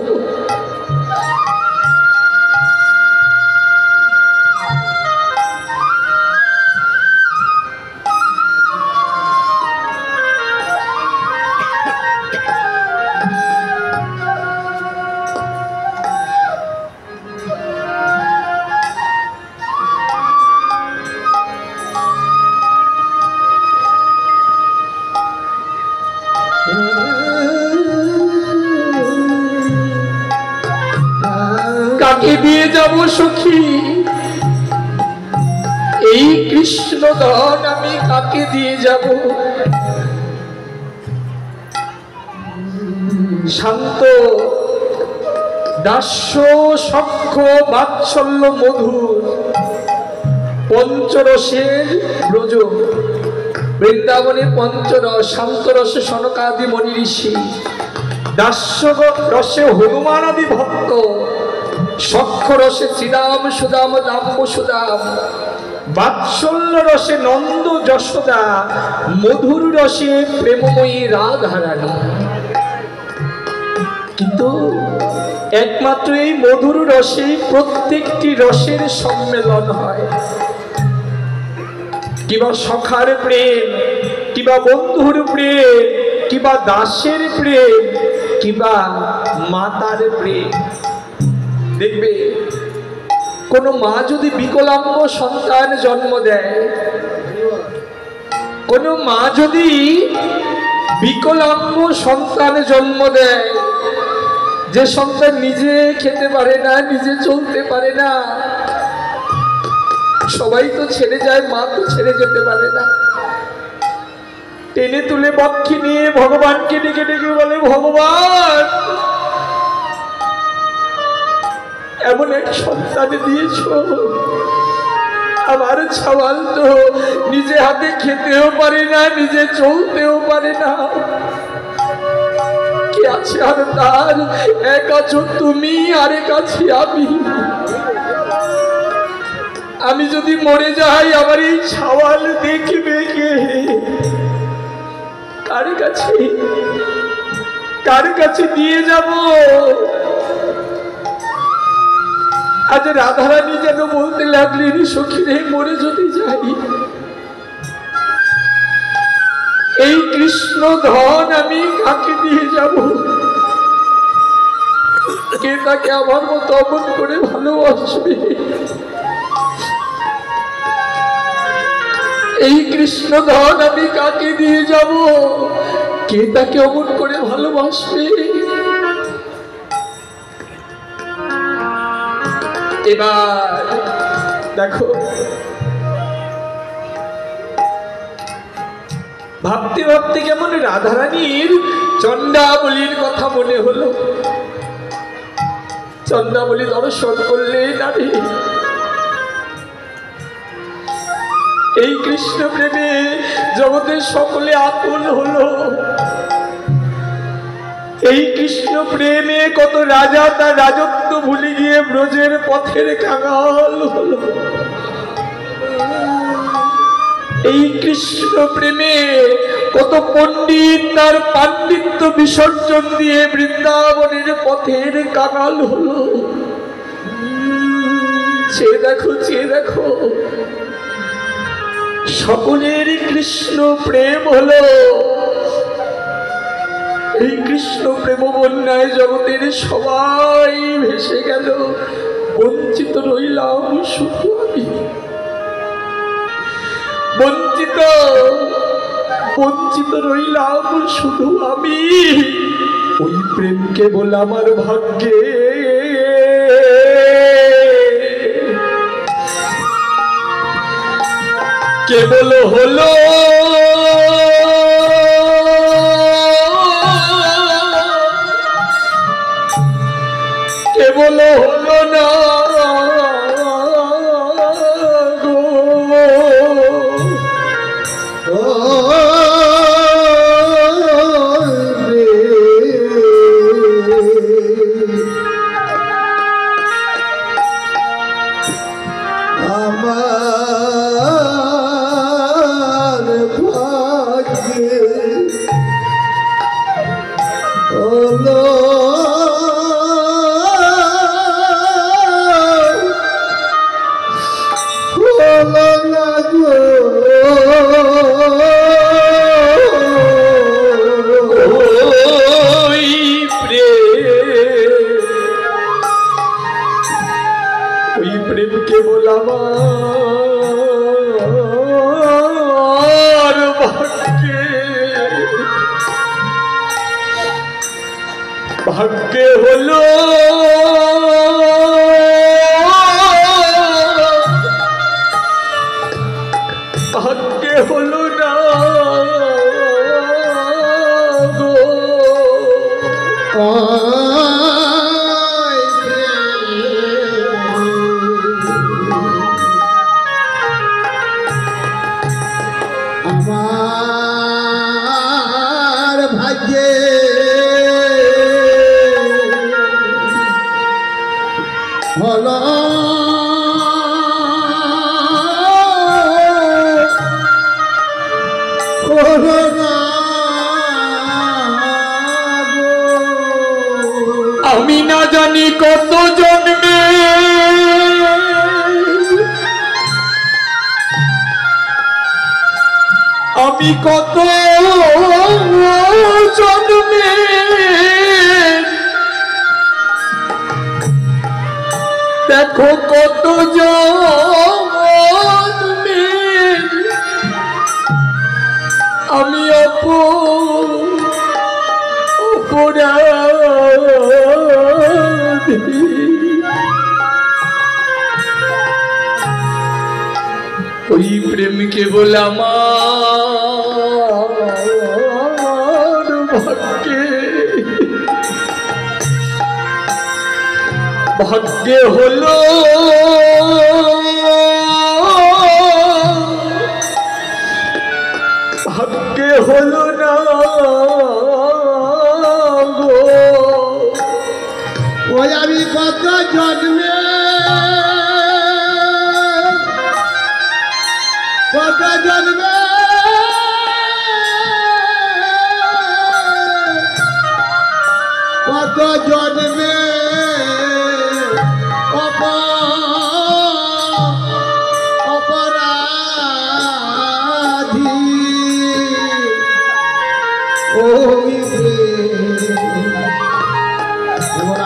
কাকে দিয়ে যাব সখী? এই কৃষ্ণ ধন আমি কাকে দিয়ে যাব? শান্ত দাস্য সখ্য বাৎসল্য মধুর পঞ্চরসের ব্রজ, বৃন্দাবনে পঞ্চরস, শান্ত রসে সনকাদি মনি ঋষি, দাস্য রসে হনুমান আদি ভক্ত, সখ্য রসে শ্রীরাম সুদাম দাম্ব সুদাম, বাৎসল্য রসে নন্দ যশোদা, মধুর রসে প্রেমময়ী রাধারানী। কিন্তু একমাত্র এই মধুর রসে প্রত্যেকটি রসের সম্মেলন হয়। কিবা সখার প্রেম, কিবা বন্ধুর প্রেম, কিবা দাসের প্রেম, কিবা মাতার প্রেম। দেখবে কোন মা যদি বিকলাঙ্গ সন্তান জন্ম দেয়, কোন মা যদি বিকলাঙ্গ সন্তান জন্ম দেয়, যে সন্তান নিজে খেতে পারে না, নিজে চলতে পারে না, সবাই তো ছেড়ে যায়, মা তো ছেড়ে যেতে পারে না, টেনে তুলে বক্ষে নিয়ে ভগবানকে ডেকে ডেকে বলে, ভগবান এমন এক সন্তান দিয়েছ, আমার ছাওয়াল তো নিজে হাতে খেতেও পারে না, নিজে চলতেও পারে না, কি আছে আর তার? এক আছো তুমি, আরেক আছি আমি। আমি যদি মরে যাই, আমার এই ছাওয়াল দেখবে কে? কার কাছে দিয়ে যাব? আজ রাধারানী যেন বলতে লাগলেন, সখী রে, মরে যদি যাই, এই কৃষ্ণ ধন আমি কাকে দিয়ে যাব? কে তাকে আমার মতো অমন করে ভালোবাসবে? এই কৃষ্ণ ধন আমি কাকে দিয়ে যাব? কে তাকে অমন করে ভালোবাসবে? এবার দেখো, ভাবতে ভাবতে কেমন রাধারানীর চন্দ্রাবলীর কথা মনে হলো। চন্দ্রাবলী দর্শন করলে নারী এই কৃষ্ণ প্রেমে জগতের সকলে আকুল হলো। এই কৃষ্ণ প্রেমে কত রাজা তার রাজত্ব ভুলে গিয়ে ব্রজের পথের কাঙাল হলো। এই কৃষ্ণ প্রেমে কত পণ্ডিত তার পাণ্ডিত্য বিসর্জন দিয়ে বৃন্দাবনের পথের কাঙাল হলো। চেয়ে দেখো, চেয়ে দেখো, সকলের কৃষ্ণ প্রেম হলো। এই কৃষ্ণ প্রেম বন্যায় জগতের সবাই ভেসে গেল, বঞ্চিত রইলাম শুধু আমি। বঞ্চিত বঞ্চিত রইলাম শুধু আমি। ওই প্রেম কেবল আমার ভাগ্যে, কেবল হলো কেবল হলো না গো। আমার ভাগ্যে হলো প্রেম কেবল আমার ভাগ্যে, ভাগ্যে হলো ভাগ্যে হলো না গো। আমার ভাগ্যে হলো করোনা। আমি না জানি কত জন্মে আমি কত জন্মে দেখো কত জন্মে আমি অপরাধী। ওই প্রেম কেবল আমার ভাগ্যে, ভাগ্যে হলো ভাগ্যে হলো না গো। ওই আমি কত জন্মে কত জন্মে কত জন্মে অপরাধী। ওই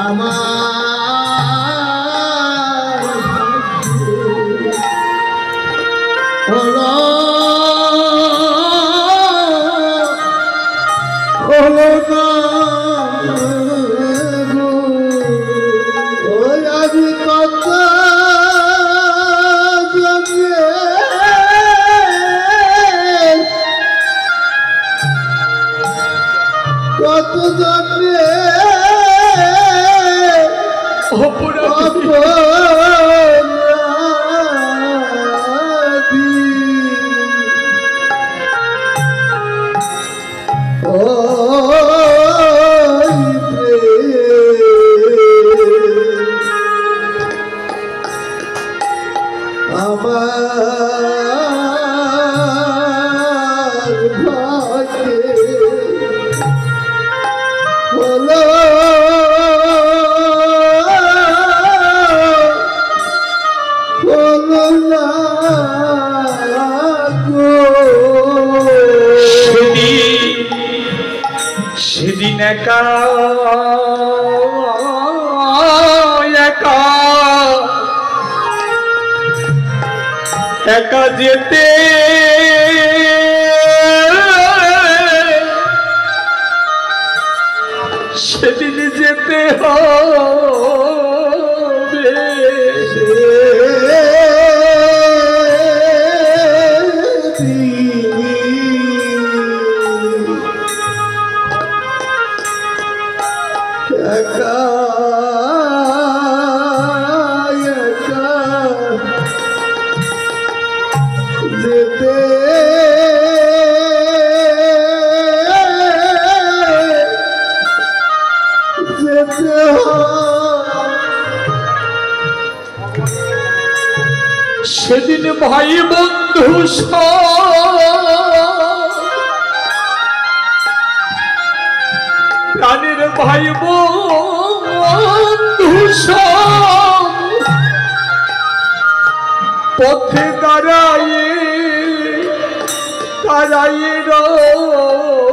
আমার হলো হলো না গো। ওই আমি কত জন্মে আমার ভাগ্যে হলো না গো। সেদিন একা একা একা যেতে সেদিন যেতে হবে একা একা যেতে যেতে সেদিন ভাই বন্ধু প্রাণের ভাই বন্ধু পথে দাঁড়াইয়ে দাঁড়াইয়ে রবে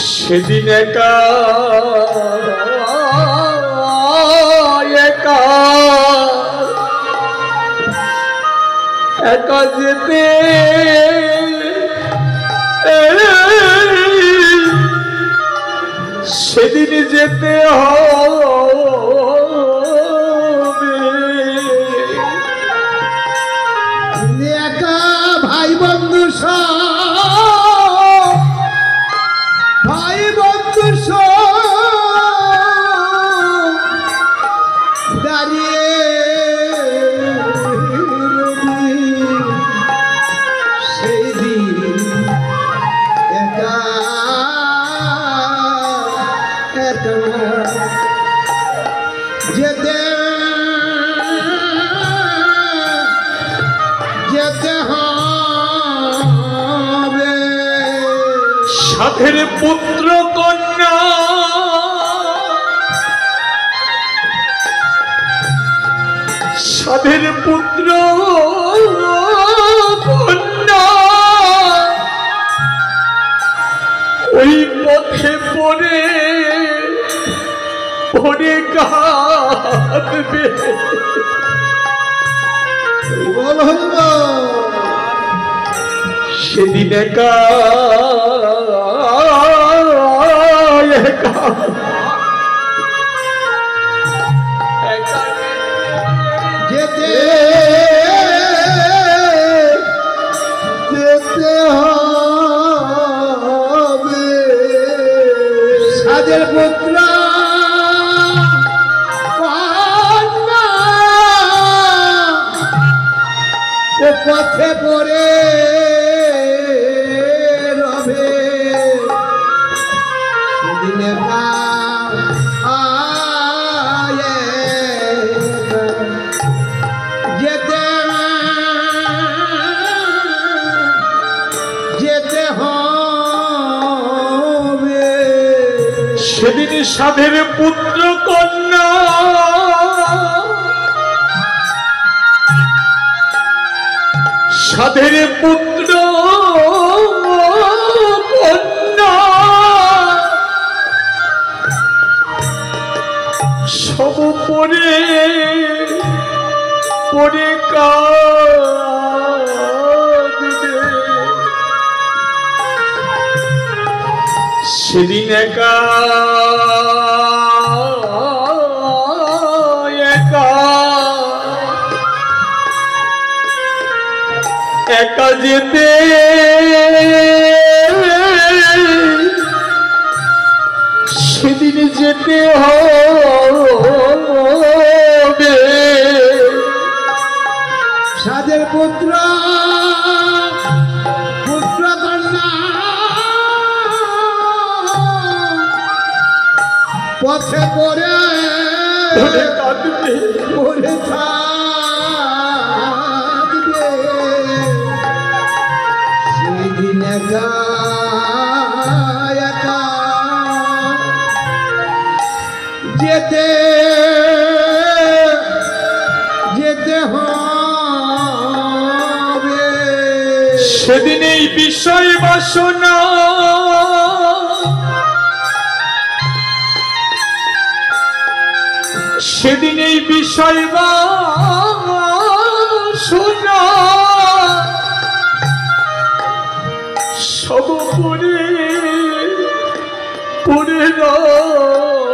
সেদিন একা একা একা যেতে সেদিন যেতে হবে একা ভাই বন্ধু ভাই বন্ধু দাঁড়িয়ে সেই দিন একা একা যেতে যেতে হবে সাধের পুত্র কন্যা সাধের পুত্র কন্যা ওই পথে পড়ে পড়ে কাঁদবে বল সেদিন একা একা একা যেতে যেতে হবে সাজের পুত্র কন্যা ও পথে পড়ে রবে সেদিন একা যেতে যেতে হবে সেদিন সাধের পুত্র কন্যা সাধের পুত্র কন্যা সব পরে পরে কাঁদবে সেদিন একা একা একা যেতে সেদিন যেতে হবে সাজের পুত্র পুত্র কন্যা পথে পড়ে বলে কাঁদবে, পড়ে থাকবে সেদিন একা একা যেতে যেতে হবে। সেদিন এই বিষয় বাসনা সেদিন এই বিষয় বাসনা সব পড়ে পড়ে রবে।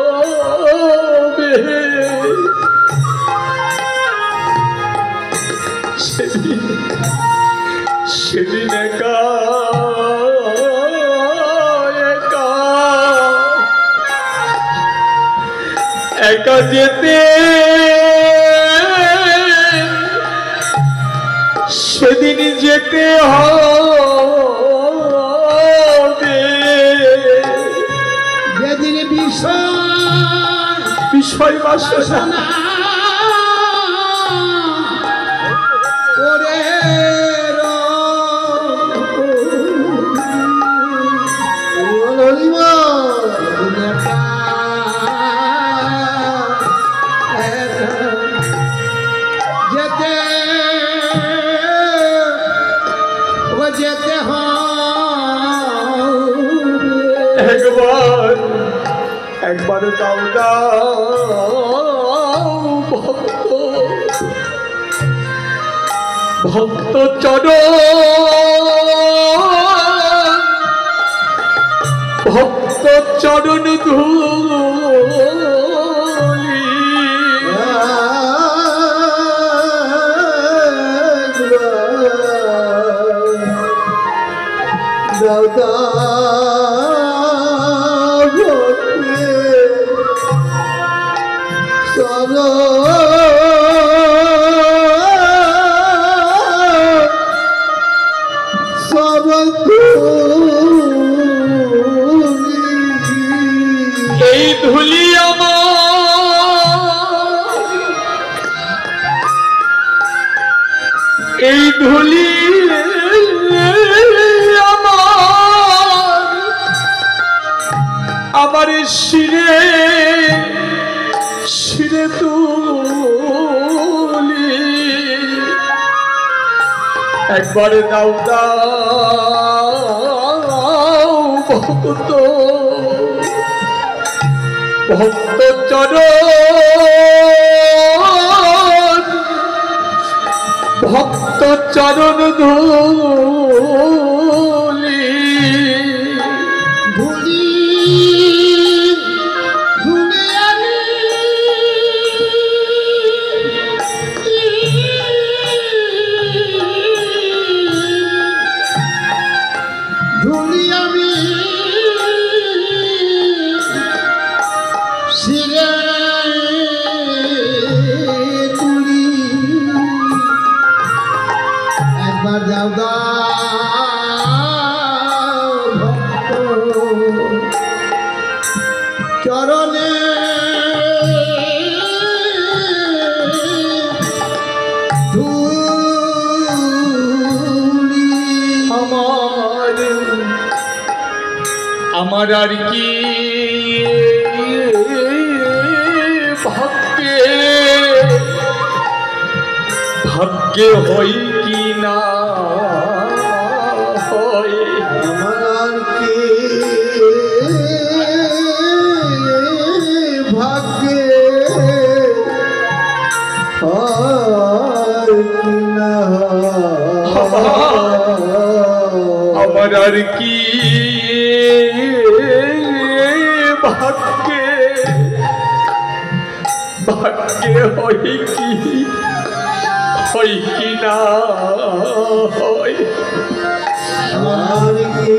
সেদিন একা একা একা যেতে সেদিন যেতে হবে। যেদিন বিষয় বাসনা করে যেতে যেতে একবার দাও দাও ভক্ত চরণ ভক্ত চরণ ধূলি দাও এই ধুলি আমার এই ধুলি আমার শিরে শিরে তুলি একবার দাও দাও ভক্ত ভক্ত চরণ ভক্ত চরণ ধূলি ধুলি ধুলি আমি ধুলি আমি শিরে তুলি একবার যাও ভক্ত চরণে ধুলি আমার আর কি ভাগ্যে হই কি না হয় আমার কি ভাগ্যে হয় কি না আমার আর কি ভাগ্যে ভাগ্যে হয় কি না হয় আমার কি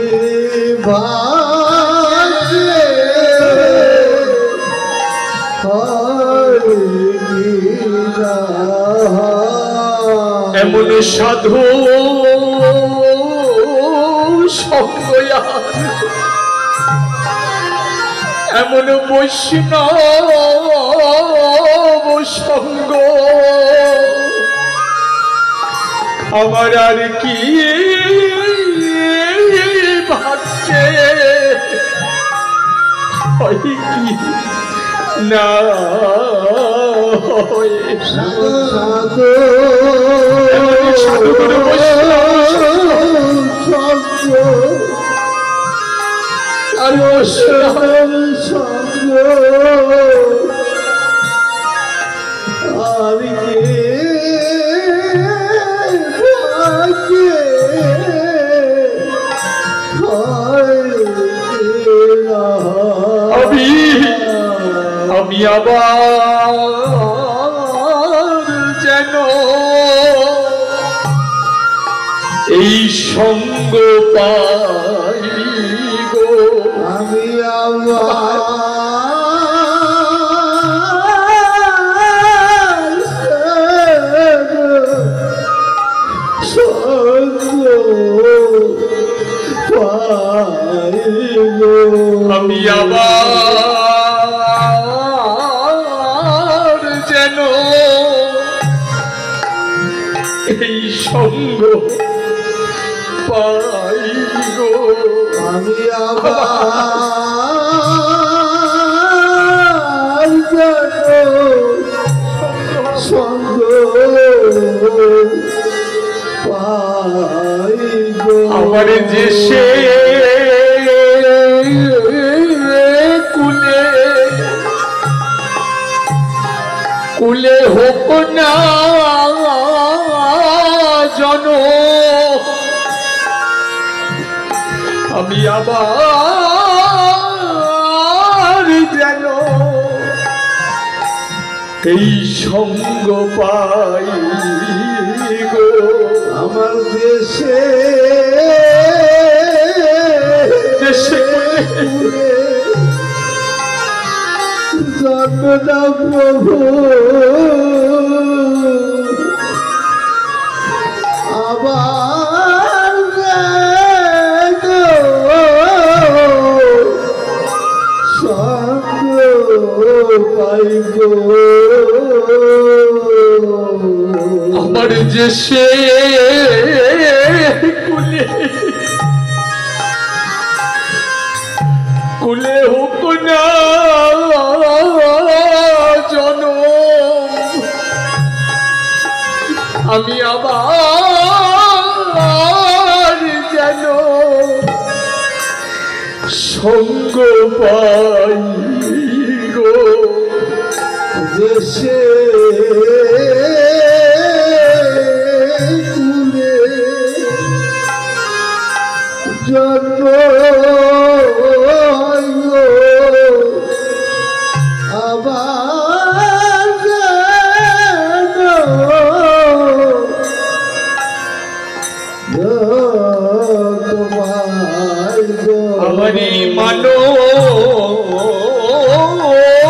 ভাগ্যে হয় কি না এমন সাধু সঙ্গ এমন বৈষ্ণব সঙ্গ আমার আর কি ভাগ্যে হয় কি না সাধুগুরু আর আমি আবার যেন এই সঙ্গ পাই গো আমি আবার আমি আবার যেন এই সঙ্গ পাই গো আমি আবার যেন সঙ্গ পাই গো আমার যে সে কুলে হোক না জন আমি আবার যেন এই সঙ্গ পাই গো আমার দেশে জন্মদা প্রভু আবার সঙ্গ পাই গো আমার যে সে কুলে হোক না জনম আমি আবার যেন সঙ্গ পাই গো দেশে কুলে জন্ম আবার আমারি মানো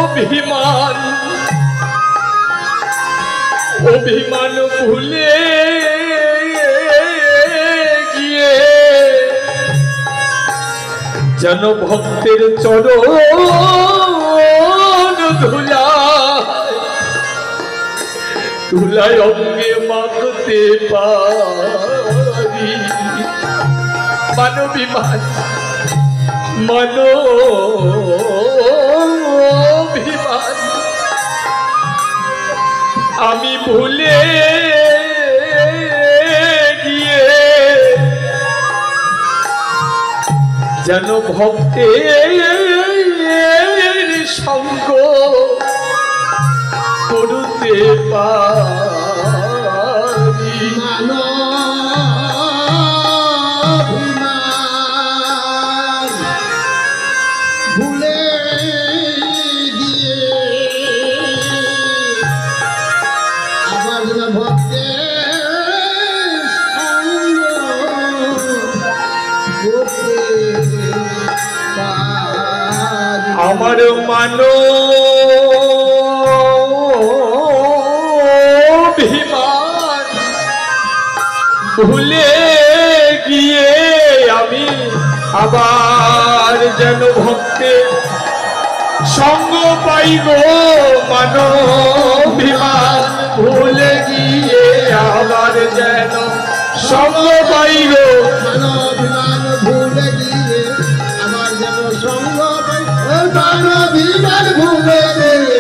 অভিমান অভিমান ভুলে গিয়ে যেন ভক্তের চরণ ধুলায় অঙ্গে মাখতে পারি মানবিমান মানবিমান আমি ভুলে গিয়ে যেন ভক্তের সঙ্গ করতে পারি ভুলে দিয়ে আবার ভক্তের সঙ্গ করতে পারি আমার মানো অভিমান ভুলে গিয়ে আমি আবার যেন ভক্তের সঙ্গ পাই গো মানবিমান ভুলে গিয়ে আবার যেন সঙ্গ পাই গো মানবিমান ভুলে গিয়ে আমার যেন সঙ্গ পাই মানবিমান ভুলে গিয়ে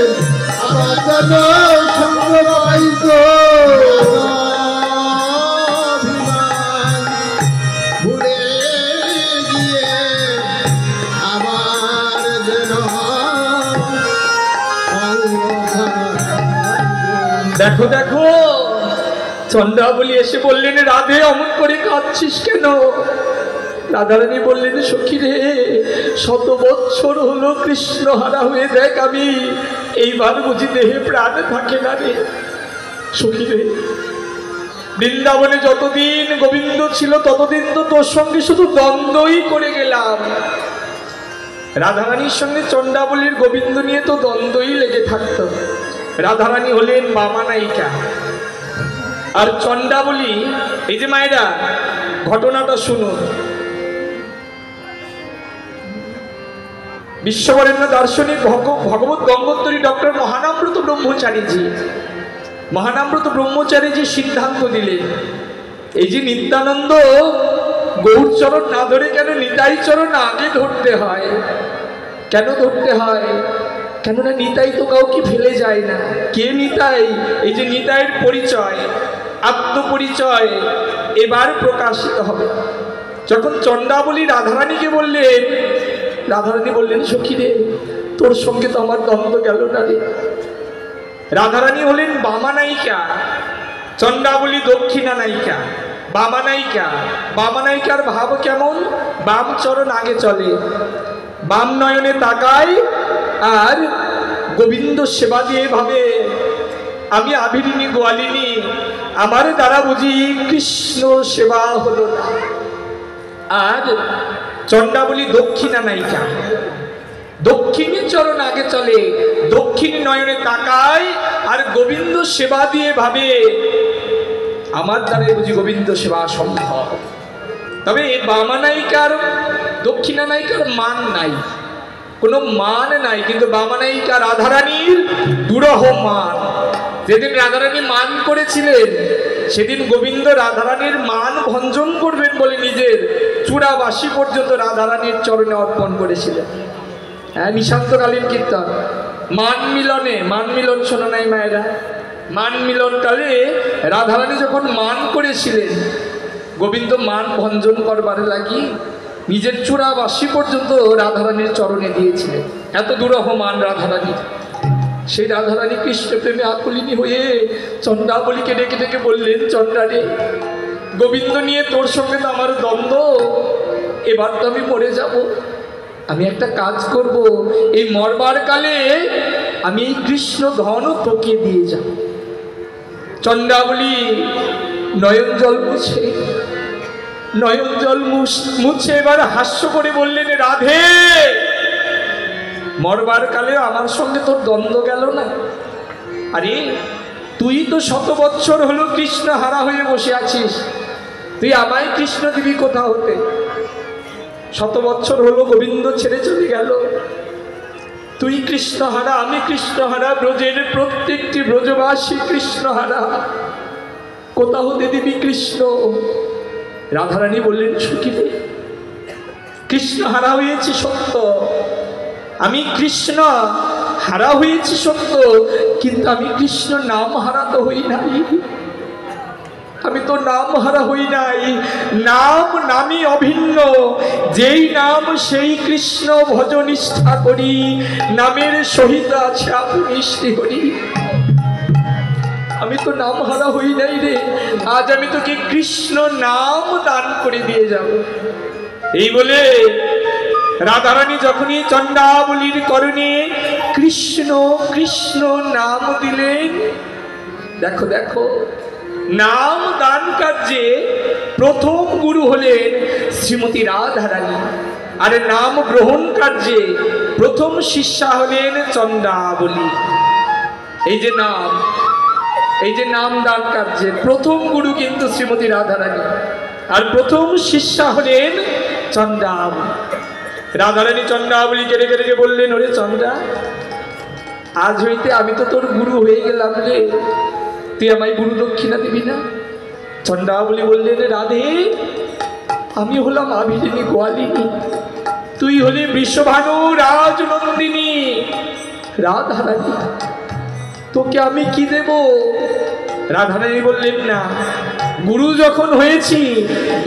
আমার যেন সঙ্গ পাই গো দেখো দেখো চন্দ্রাবলী এসে বললেন, রাধে অমন করে কাঁদছিস কেন? রাধারানী বললেন, সখী রে, 100 বৎসর হলো কৃষ্ণ হারা হয়ে, দেখ আমি এইবার বুঝি দেহে প্রাণ থাকে না রে। সখী রে, বৃন্দাবনে যতদিন গোবিন্দ ছিল ততদিন তো তোর সঙ্গে শুধু দ্বন্দ্বই করে গেলাম। রাধারানীর সঙ্গে চন্দ্রাবলীর গোবিন্দ নিয়ে তো দ্বন্দ্বই লেগে থাকতো। রাধারানী হলেন বামা নায়িকা, আর চন্দ্রাবলী, এই যে মায়েরা ঘটনাটা শুনুন। বিশ্ববরেণ্য দার্শনিক ভগবত গঙ্গোত্তরী ডক্টর মহানামব্রত ব্রহ্মচারীজি সিদ্ধান্ত দিলেন, এই যে নিত্যানন্দ গৌরচরণ না ধরে কেন নিতাই চরণ আগে ধরতে হয়? কেন ধরতে হয়? কেননা নিতাই তো কাউকে ফেলে যায় না। কে নিতাই? এই যে নিতাইয়ের পরিচয়, আত্মপরিচয় এবার প্রকাশিত হবে। যখন চন্দ্রাবলী রাধারানীকে বললেন, রাধারানী বললেন, সখী রে, তোর সঙ্গে তো আমার দ্বন্দ্ব গেল না রে। রাধারানী হলেন বামা নায়িকা, চন্দ্রাবলী দক্ষিণা নায়িকা। বামা নায়িকার ভাব কেমন? বাম চরণ আগে চলে, বাম নয়নে তাকায়, আর গোবিন্দ সেবা দিয়ে ভাবে, আমি আবিরিনী গোয়ালিনী, আমার দ্বারা বুঝি কৃষ্ণ সেবা হলো না। আর চন্দ্রাবলী দক্ষিণা নায়িকা, দক্ষিণী চরণ আগে চলে, দক্ষিণ নয়নে তাকায়, আর গোবিন্দ সেবা দিয়ে ভাবে, আমার দ্বারাই বুঝি গোবিন্দ সেবা সম্ভব। তবে বামা নায়িকার, দক্ষিণা নায়িকার মান নাই, কোনো মান নাই, কিন্তু বামা নায়িকা রাধারানীর দুরহ মান। যেদিন রাধারানী মান করেছিলেন, সেদিন গোবিন্দ রাধারানীর মান ভঞ্জন করবেন বলে নিজের চূড়াবাসী পর্যন্ত রাধারানীর চরণে অর্পণ করেছিলেন। হ্যাঁ, নিশান্তকালীন কীর্তন মান মিলন শোনো নাই মায়েরা? মান মিলনকালে রাধারানী যখন মান করেছিলেন, গোবিন্দ মান ভঞ্জন করবার লাগি নিজের চূড়াবাসী পর্যন্ত রাধারানীর চরণে দিয়েছিলেন। এত দুরহ মান রাধারানীর। সেই রাধারানী কৃষ্ণ প্রেমে আকুলিনী হয়ে চন্দ্রাবলীকে ডেকে ডেকে বললেন, চন্দ্রারে, গোবিন্দ নিয়ে তোর সঙ্গে তো আমার দ্বন্দ্ব, এবার তো আমি মরে যাব। আমি একটা কাজ করব, এই মরবার কালে আমি এই কৃষ্ণ ধন তোকে দিয়ে যাব। চন্দ্রাবলী নয়ন জল মুছে এবার হাস্য করে বললেন, রাধে, মরবার কালে আমার সঙ্গে তোর দ্বন্দ্ব গেল না? আরে তুই তো 100 বৎসর হলো কৃষ্ণ হারা হয়ে বসে আছিস, তুই আমায় কৃষ্ণ দিবি কোথা হতে? 100 বৎসর হলো গোবিন্দ ছেড়ে চলে গেল, তুই কৃষ্ণ হারা, আমি কৃষ্ণ হারা, ব্রজের প্রত্যেকটি ব্রজবাসী কৃষ্ণ হারা, কোথা হতে দিবি কৃষ্ণ? রাধারানী বললেন, সুখীতে, কৃষ্ণ হারা হয়েছি সত্য, আমি কৃষ্ণ হারা হয়েছি সত্য, কিন্তু আমি কৃষ্ণ নাম হারা তো হই নাই। আমি তো নাম হারা হই নাই, নাম নামই অভিন্ন, যেই নাম সেই কৃষ্ণ ভজ নিষ্ঠা করি, নামের সহিত আছে আপনি শ্রীহরি। আমি তো নাম হারা হই নাই রে, আজ আমি তোকে কৃষ্ণ নাম দান করে দিয়ে যাব। এই বলে রাধারানী যখনই চন্দ্রাবলীর করণে কৃষ্ণ কৃষ্ণ নাম দিলেন, দেখো দেখো, নাম দান কার্যে প্রথম গুরু হলেন শ্রীমতী রাধারানী, আর নাম গ্রহণ কার্যে প্রথম শিষ্যা হলেন চন্দ্রাবলী। এই যে নাম দান কার্যে প্রথম গুরু কিন্তু শ্রীমতী রাধারানী, আর প্রথম শিষ্যা হলেন চন্দ্রাবলী। রাধারানী চন্দ্রাবলী কেড়ে কেড়ে বললেন, ওরে চন্দ্রা, আজ হইতে আমি তো তোর গুরু হয়ে গেলাম রে, তুই আমায় গুরু দক্ষিণা দিবি না? চন্দ্রাবলী বললেন, রাধে, আমি হলাম আভিরিনী গোয়ালিনী, তুই হলি বিশ্বভানু রাজনন্দিনী। রাধারানী, তোকে আমি কি দেব? রাধারানী বললেন, না, গুরু যখন হয়েছি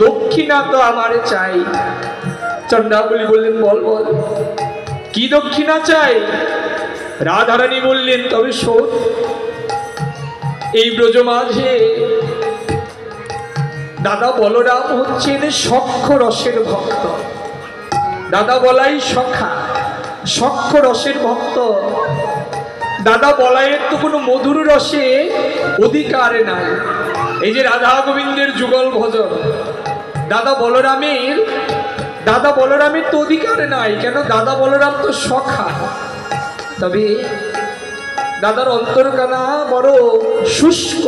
দক্ষিণা তো আমার চাই। চন্দ্রাবলী বললেন, বল বল, কি দক্ষিণা চাই? রাধারানী বললেন, তবে শোন, এই ব্রজ মাঝে দাদা বলরাম হচ্ছেন সখ্য রসের ভক্ত। দাদা বলাই সখা, সখ্য রসের ভক্ত। দাদা বলাইয়ের তো কোনো মধুর রসে অধিকার নাই। এই যে রাধা গোবিন্দের যুগল ভজন, দাদা বলরামের তো অধিকার নাই। কেন? দাদা বলরাম তো সখা। তবে দাদার অন্তরকানা বড় শুষ্ক।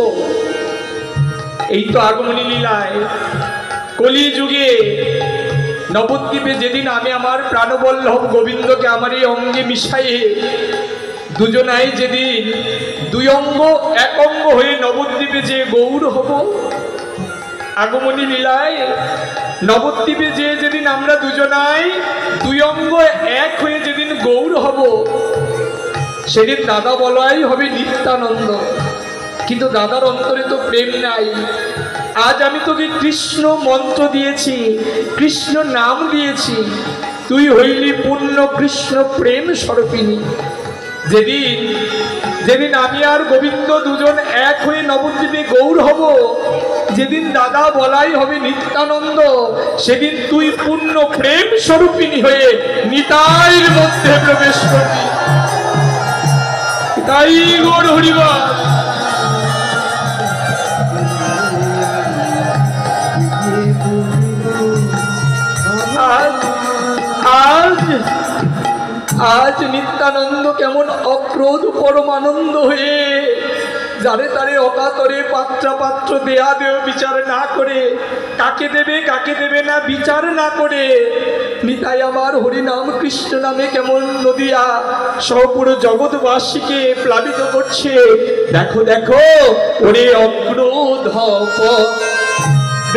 এই তো আগমনী লীলায় কলি যুগে নবদ্বীপে যেদিন আমি আমার প্রাণবল্লভ গোবিন্দকে আমার এই অঙ্গে মিশাইয়ে দুজনাই যেদিন দুই অঙ্গ এক অঙ্গ হয়ে নবদ্বীপে যে গৌর হব, আগমনী লীলায় নবদ্বীপে যেদিন আমরা দুজনাই দুই অঙ্গ এক হয়ে যেদিন গৌর হব, সেদিন দাদা বলাই হবে নিত্যানন্দ। কিন্তু দাদার অন্তরে তো প্রেম নাই। আজ আমি তোকে কৃষ্ণ মন্ত্র দিয়েছি, কৃষ্ণ নাম দিয়েছি, তুই হইলি পূর্ণ কৃষ্ণ প্রেম স্বরূপিণী। যেদিন আমি আর গোবিন্দ দুজন এক হয়ে নবদ্বীপে গৌর হব, যেদিন দাদা বলাই হবে নিত্যানন্দ, সেদিন তুই পূর্ণ প্রেম স্বরূপিণী হয়ে নিতাইয়ের মধ্যে প্রবেশ করবি। তাই গৌর হরিবল। আজ নিত্যানন্দ কেমন অক্রোধ পরমানন্দ হয়ে যারে তারে অকাতরে পাত্র দেয়া দেও বিচার না করে, কাকে দেবে না বিচার না করে, নিতাই আমার হরিনাম কৃষ্ণ নামে কেমন নদিয়া সপুরো জগৎবাসীকে প্লাবিত করছে। দেখো দেখো, ওরে অক্রোধ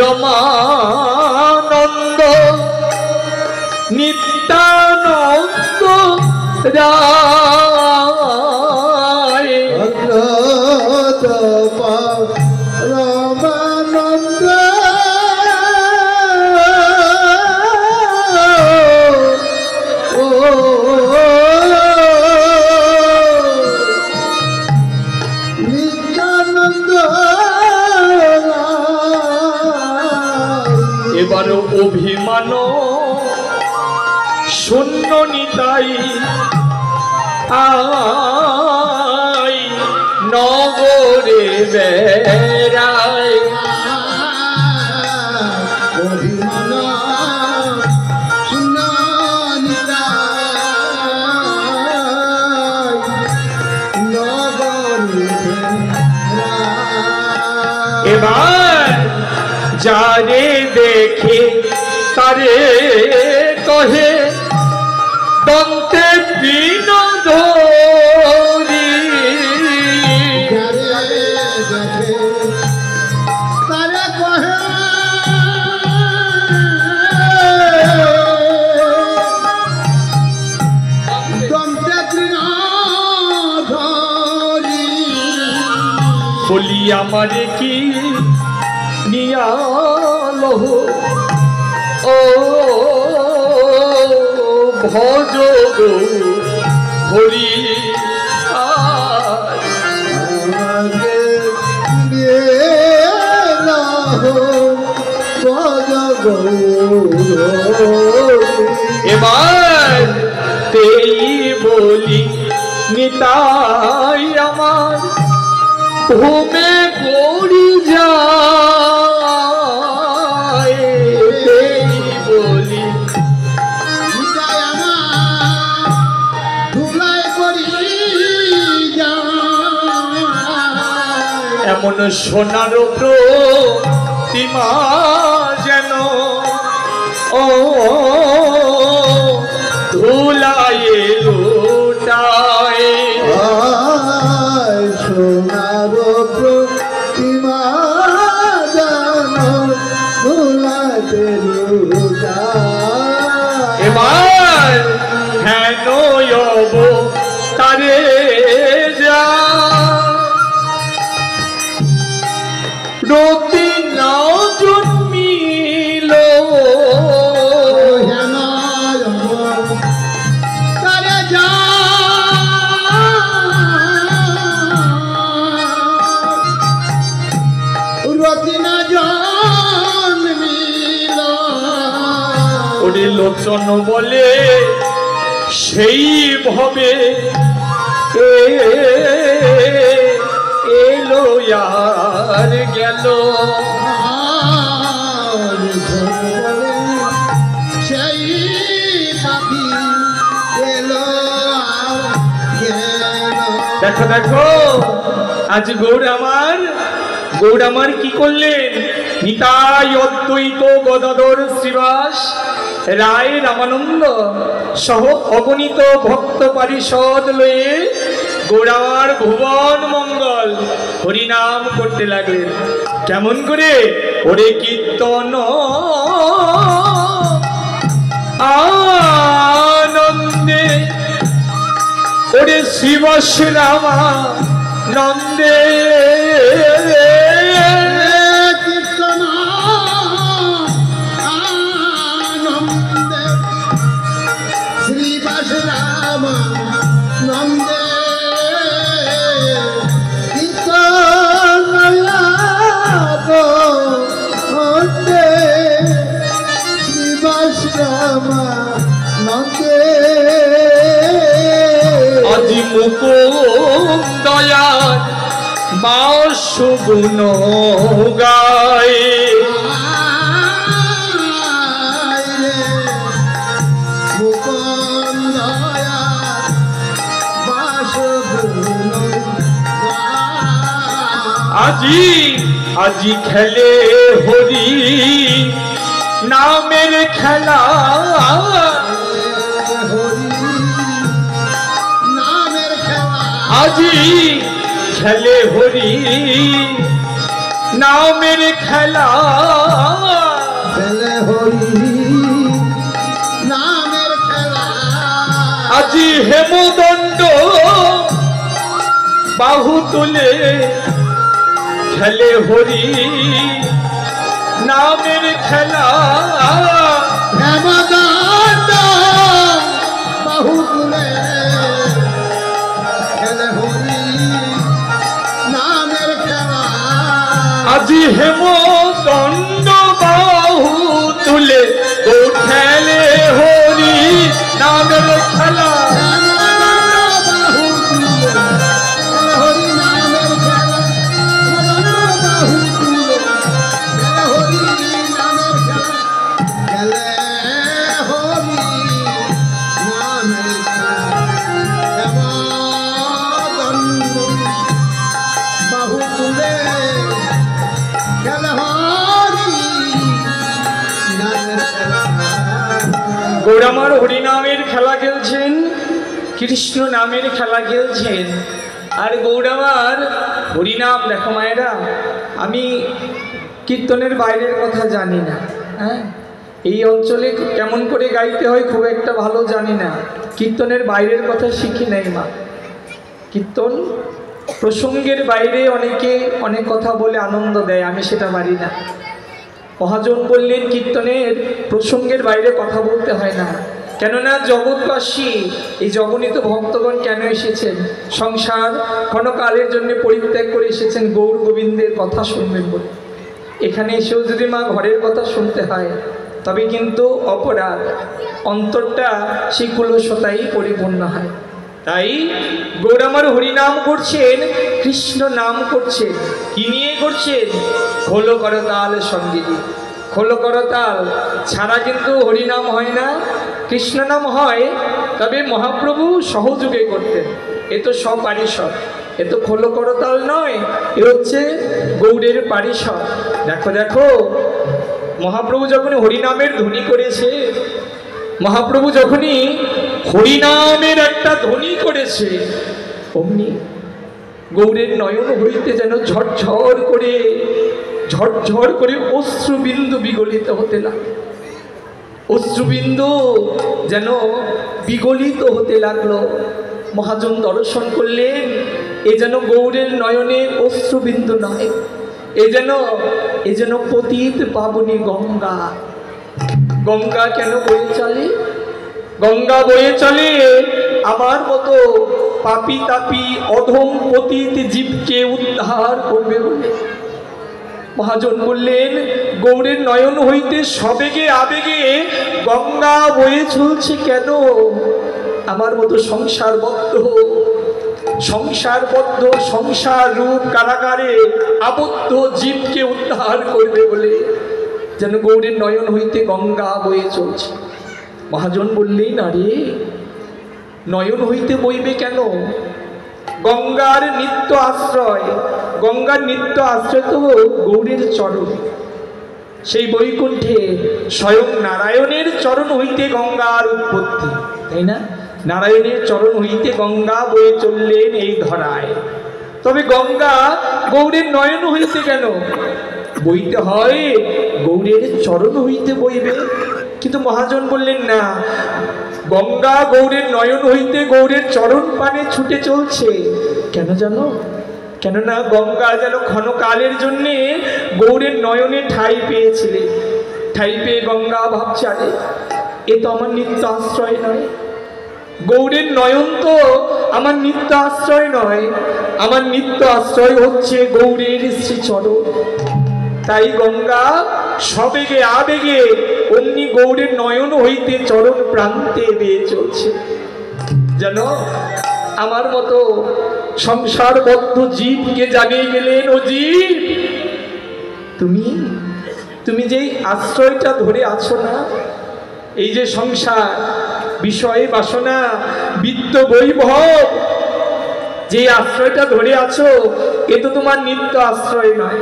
রমানন্দ নিত্যানন্দ রায়, রমানন্দ ও নিত্যানন্দ। এবার অভিমান শূন্য নিতাই আই নগরে বেড়ায়, অভিমান শূন্য নিতাই নগরে বেড়ায়। এবার যারে দেখে তারে কহে দন্তে বিনোধরি, তারে কহে দন্তে বিনোধরি, বলি আমারে কি নিয়ালহ ও ভজ হরি আমাকে নিয়ে এবার তেই বলি নিতাই আমার ভূমে গড়ি যায়, তেই বলি এমন সোনার প্রতিমা যেন ও লোচন বলে সেই ভবে এলো আর গেল। সেই পাখি এলো আর গেল। দেখো দেখো আজ গৌর আমার কি করলেন? নিতাই অদ্বৈত গদাধর শ্রীবাস রায় রামানন্দ সহ অগণিত ভক্ত পারিষদ লয়ে গৌরামার ভুবন মঙ্গল হরিনাম করতে লাগলেন। কেমন করে? ওরে কীর্তন আনন্দে, ওরে শ্রীবাস রামা নন্দে, কীর্তন আনন্দে শ্রীবাস রাম নন্দে, কীর্তন নন্দে শ্রীবাস রাম নন্দে। আজি মুকুন্দ দয়ার বাস গুণ গায়ে, আজি আজি খেলে হরি নামের খেলা, আজি খেলে হরি নামের খেলা, খেলে হরি নামের খেলা। আজি হেমদণ্ড বাহু তুলে খেলে হরি নামের খেলা, হেমদণ্ড বাহু তুলে খেলে হরি নামের খেলা। আজি হেমদণ্ড বাহু তুলে ও খেলে হরি নামের খেলা, গৌরামার হরিনামের খেলা খেলছেন, কৃষ্ণ নামের খেলা খেলছেন। আর গৌরামার হরিনাম দেখো মায়েরা, আমি কীর্তনের বাইরের কথা জানি না, হ্যাঁ এই অঞ্চলে কেমন করে গাইতে হয় খুব একটা ভালো জানি না, কীর্তনের বাইরের কথা শিখি নাই মা। কীর্তন প্রসঙ্গের বাইরে অনেকে অনেক কথা বলে আনন্দ দেয়, আমি সেটা পারি না। মহাজন বললেন কীর্তনের প্রসঙ্গের বাইরে কথা বলতে হয় না, কেননা জগৎবাসী এই জগনিত ভক্তগণ কেন এসেছেন? সংসার ক্ষণকালের জন্য পরিত্যাগ করে এসেছেন গৌর গোবিন্দের কথা শুনবেন বলে। এখানে এসেও যদি মা ঘরের কথা শুনতে হয় তবে কিন্তু অপরাধ, অন্তরটা সেই কুলসতাই পরিপূর্ণ হয়। তাই গৌরামার হরিনাম করছেন, কৃষ্ণ নাম করছেন। কি নিয়ে করছেন? খোলো করতাল সঙ্গে দিয়ে। খোলো করতাল ছাড়া কিন্তু হরিনাম হয় না, কৃষ্ণ নাম হয়, তবে মহাপ্রভু সহযোগে করতেন। এ তো সপারিষদ, এ তো খোলো করতাল নয়, এ হচ্ছে গৌড়ের পারিষদ। দেখো দেখো মহাপ্রভু যখন হরিনামের ধ্বনি করেছে, মহাপ্রভু যখনই হরিনামের একটা ধ্বনি করেছে, অমনি গৌরের নয়ন হইতে যেন ঝরঝর করে অশ্রুবিন্দু বিগলিত হতে লাগলো। অশ্রুবিন্দু যেন বিগলিত হতে লাগলো। মহাজন দর্শন করলেন, এ যেন গৌরের নয়নে অশ্রুবিন্দু নয়, এ যেন পতিত পাবনী গঙ্গা। গঙ্গা কেন বয়ে চলে? গঙ্গা বয়ে চলে আমার মতো পাপি তাপি অধম পতিত জীবকে উদ্ধার করবে বলে। মহাজন বললেন, গৌরের নয়ন হইতে সবেগে আবেগে গঙ্গা বয়ে চলছে কেন? আমার মতো সংসারবদ্ধ সংসার রূপ কারাগারে আবদ্ধ জীবকে উদ্ধার করবে বলে যেন গৌরের নয়ন হইতে গঙ্গা বয়ে চলছে। মহাজন বললেন, আরে নয়ন হইতে বইবে কেন? গঙ্গার নিত্য আশ্রয় তো গৌরের চরণ। সেই বৈকুণ্ঠে স্বয়ং নারায়ণের চরণ হইতে গঙ্গার উৎপত্তি, তাই না? নারায়ণের চরণ হইতে গঙ্গা বয়ে চললেন এই ধরায়। তবে গঙ্গা গৌরের নয়ন হইতে কেন বইতে হয়? গৌরের চরণ হইতে বইবে। কিন্তু মহাজন বললেন, না, গঙ্গা গৌরের নয়ন হইতে গৌরের চরণ পানে ছুটে চলছে কেন জানো? কেননা গঙ্গা যেন ক্ষণকালের জন্যে গৌরের নয়নে ঠাঁই পেয়েছিলেন। ঠাঁই পেয়ে গঙ্গা ভাবছে, আরে এ তো আমার নিত্য আশ্রয় নয়। গৌরের নয়ন তো আমার নিত্য আশ্রয় নয়, আমার নিত্য আশ্রয় হচ্ছে গৌরের শ্রীচরণ। তাই গঙ্গা সবেগে আবেগে অমনি গৌরের নয়ন হইতে চরণ প্রান্তে বেয়ে চলছে। যেন আমার মতো সংসারবদ্ধ জীবকে জানিয়ে গেলেন, ও জীব, তুমি যেই আশ্রয়টা ধরে আছো না, এই যে সংসার, বিষয় বাসনা, বিত্ত বৈভব, যে আশ্রয়টা ধরে আছো, এ তো তোমার নিত্য আশ্রয় নয়।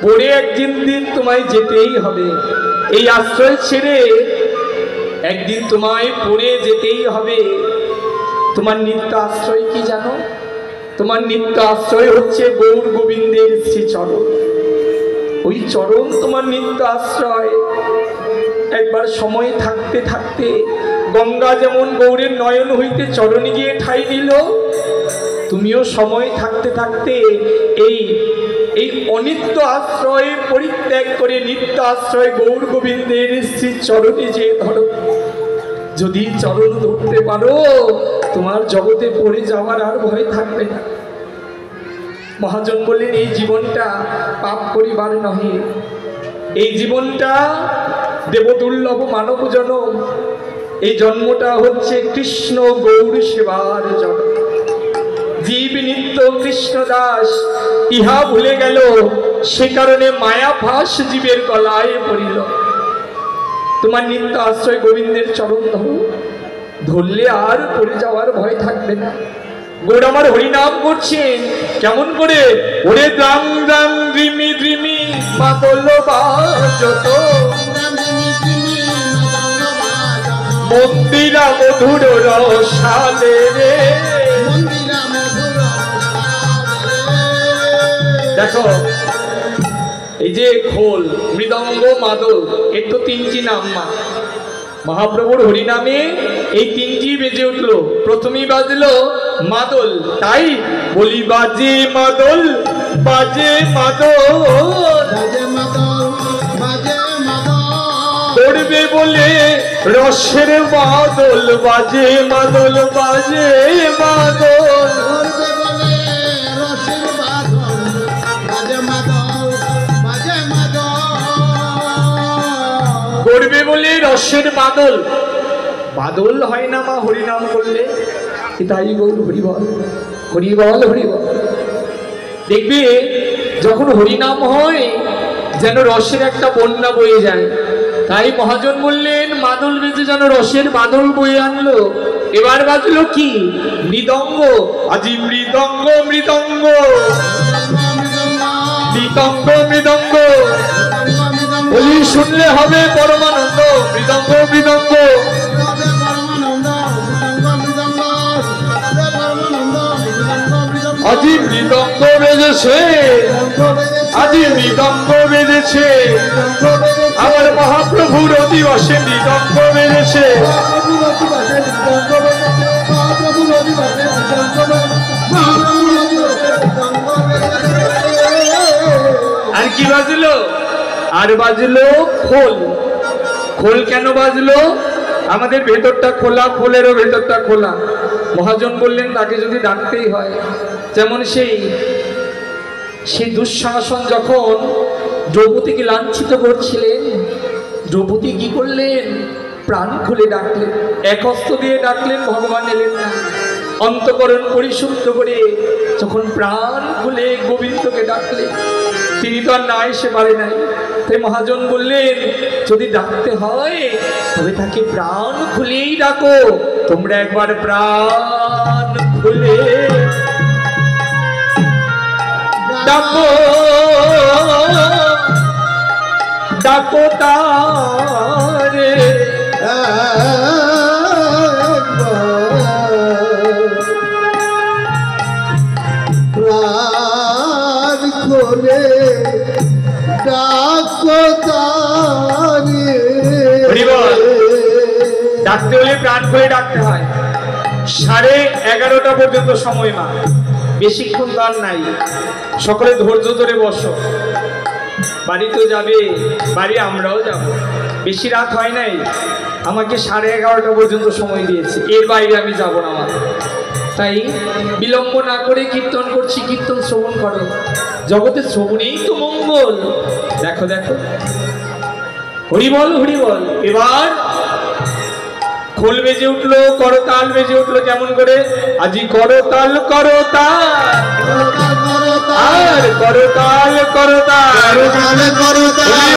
পরে একদিন তোমায় যেতেই হবে। এই আশ্রয় ছেড়ে একদিন তোমায় পড়ে যেতেই হবে। তোমার নিত্য আশ্রয় কি জানো? তোমার নিত্য আশ্রয় হচ্ছে গৌর গোবিন্দের শ্রীচরণ। ওই চরণ তোমার নিত্য আশ্রয়। একবার সময় থাকতে থাকতে গঙ্গা যেমন গৌরের নয়ন হইতে চরণে গিয়ে ঠাঁই দিল, তুমিও সময় থাকতে থাকতে এই অনিত্য আশ্রয় পরিত্যাগ করে নিত্য আশ্রয় গৌর গোবিন্দের শ্রী চরণে যে ধরো। যদি চরণ ধরতে পারো, তোমার জগতে পড়ে যাওয়ার আর ভয় থাকবে না। মহাজন বললেন, এই জীবনটা পাপ করিবার নহে, এই জীবনটা দেবদুর্লভ মানব জন্ম। এই জন্মটা হচ্ছে কৃষ্ণ গৌর সেবার জন্ম। জীব নিত্য কৃষ্ণ দাস, ইহা ভুলে গেল, সে কারণে মায়া ফাঁস জীবের গলায় পড়িল। তোমার নিত্য আশ্রয় গোবিন্দের চরণ ধরো, ধরলে আর পড়ে যাওয়ার ভয় থাকবে না। গৌর আমার হরিনাম করছেন কেমন করে? ওরে দ্রাম দ্রাম দ্রিমি দ্রিমি মাদল বাজত, মন্দিরা মধুর রসালে রে। দেখো, এই যে খোল, মৃদঙ্গ, মাদল, এর তো তিনটি নাম। মহাপ্রভুর হরিনামে এই তিনটি বেজে উঠলো। প্রথমেই বাজলো মাদল, তাই বলি বাজে মাদল, বাজে মাদল, করবে বলে রসের মাদল, বাজে মাদল, বাজে মাদল, করবে বলে রসের বাদল। বাদল হয় না মা হরিনাম করলে? তাই বল, হরিবল হরিবল হরিবল। দেখবে যখন হরিনাম হয় যেন রসের একটা বন্যা বয়ে যায়। তাই মহাজন বললেন, মাদল বেজে যেন রসের বাদল বয়ে আনলো। এবার বাজলো কি? মৃদঙ্গ। আজি মৃদঙ্গ মৃদঙ্গ মৃদঙ্গ মৃদঙ্গ বলি শুনলে হবে পরমানন্দ। মৃদঙ্গ মৃদঙ্গ আজি মৃদঙ্গ বেজেছে, আজি মৃদঙ্গ বেজেছে, আমার মহাপ্রভুর অধিবাসে মৃদঙ্গ বেজেছে। আর কি বাজলো? আর বাজলো খোল। খোল কেন বাজলো? আমাদের ভেতরটা খোলা, খোলেরও ভেতরটা খোলা। মহাজন বললেন, তাকে যদি ডাকতেই হয়, যেমন সেই সেই দুঃশাসন যখন দ্রৌপদীকে লাঞ্ছিত করছিলেন, দ্রৌপদী কি করলেন? প্রাণ খুলে ডাকলেন, এক হস্ত দিয়ে ডাকলেন, ভগবান এলেন না। অন্তঃকরণ পরিশুদ্ধ করে যখন প্রাণ খুলে গোবিন্দকে ডাকলেন, তিনি তো আর না এসে পারে নাই। তাই মহাজন বললেন, যদি ডাকতে হয় তবে তাকে প্রাণ খুলেই ডাকো। তোমরা একবার প্রাণ খুলে ডাকো, ডাকো তারে। প্রাণ খোলে ডাকো তারে। ডাকতে হলে প্রাণ খুলে ডাকতে হয়। 11:30 পর্যন্ত সময় মা, বেশিক্ষণ তার নাই। সকলে ধৈর্য ধরে বসো। বাড়িতেও যাবে, বাড়ি আমরাও যাব। বেশি রাত হয় নাই, আমাকে 11:30 পর্যন্ত সময় দিয়েছে, এর বাইরে আমি যাব না। আমার তাই বিলম্ব না করে কীর্তন করছি, কীর্তন শ্রবণ করো। জগতের শ্রবণেই তো মঙ্গল। দেখো দেখো, হরি বল হরি বল। এবার খোল বেজে উঠলো, করতাল বেজে উঠলো। কেমন করে? আজি করতাল করতাল, আর করতাল করতাল।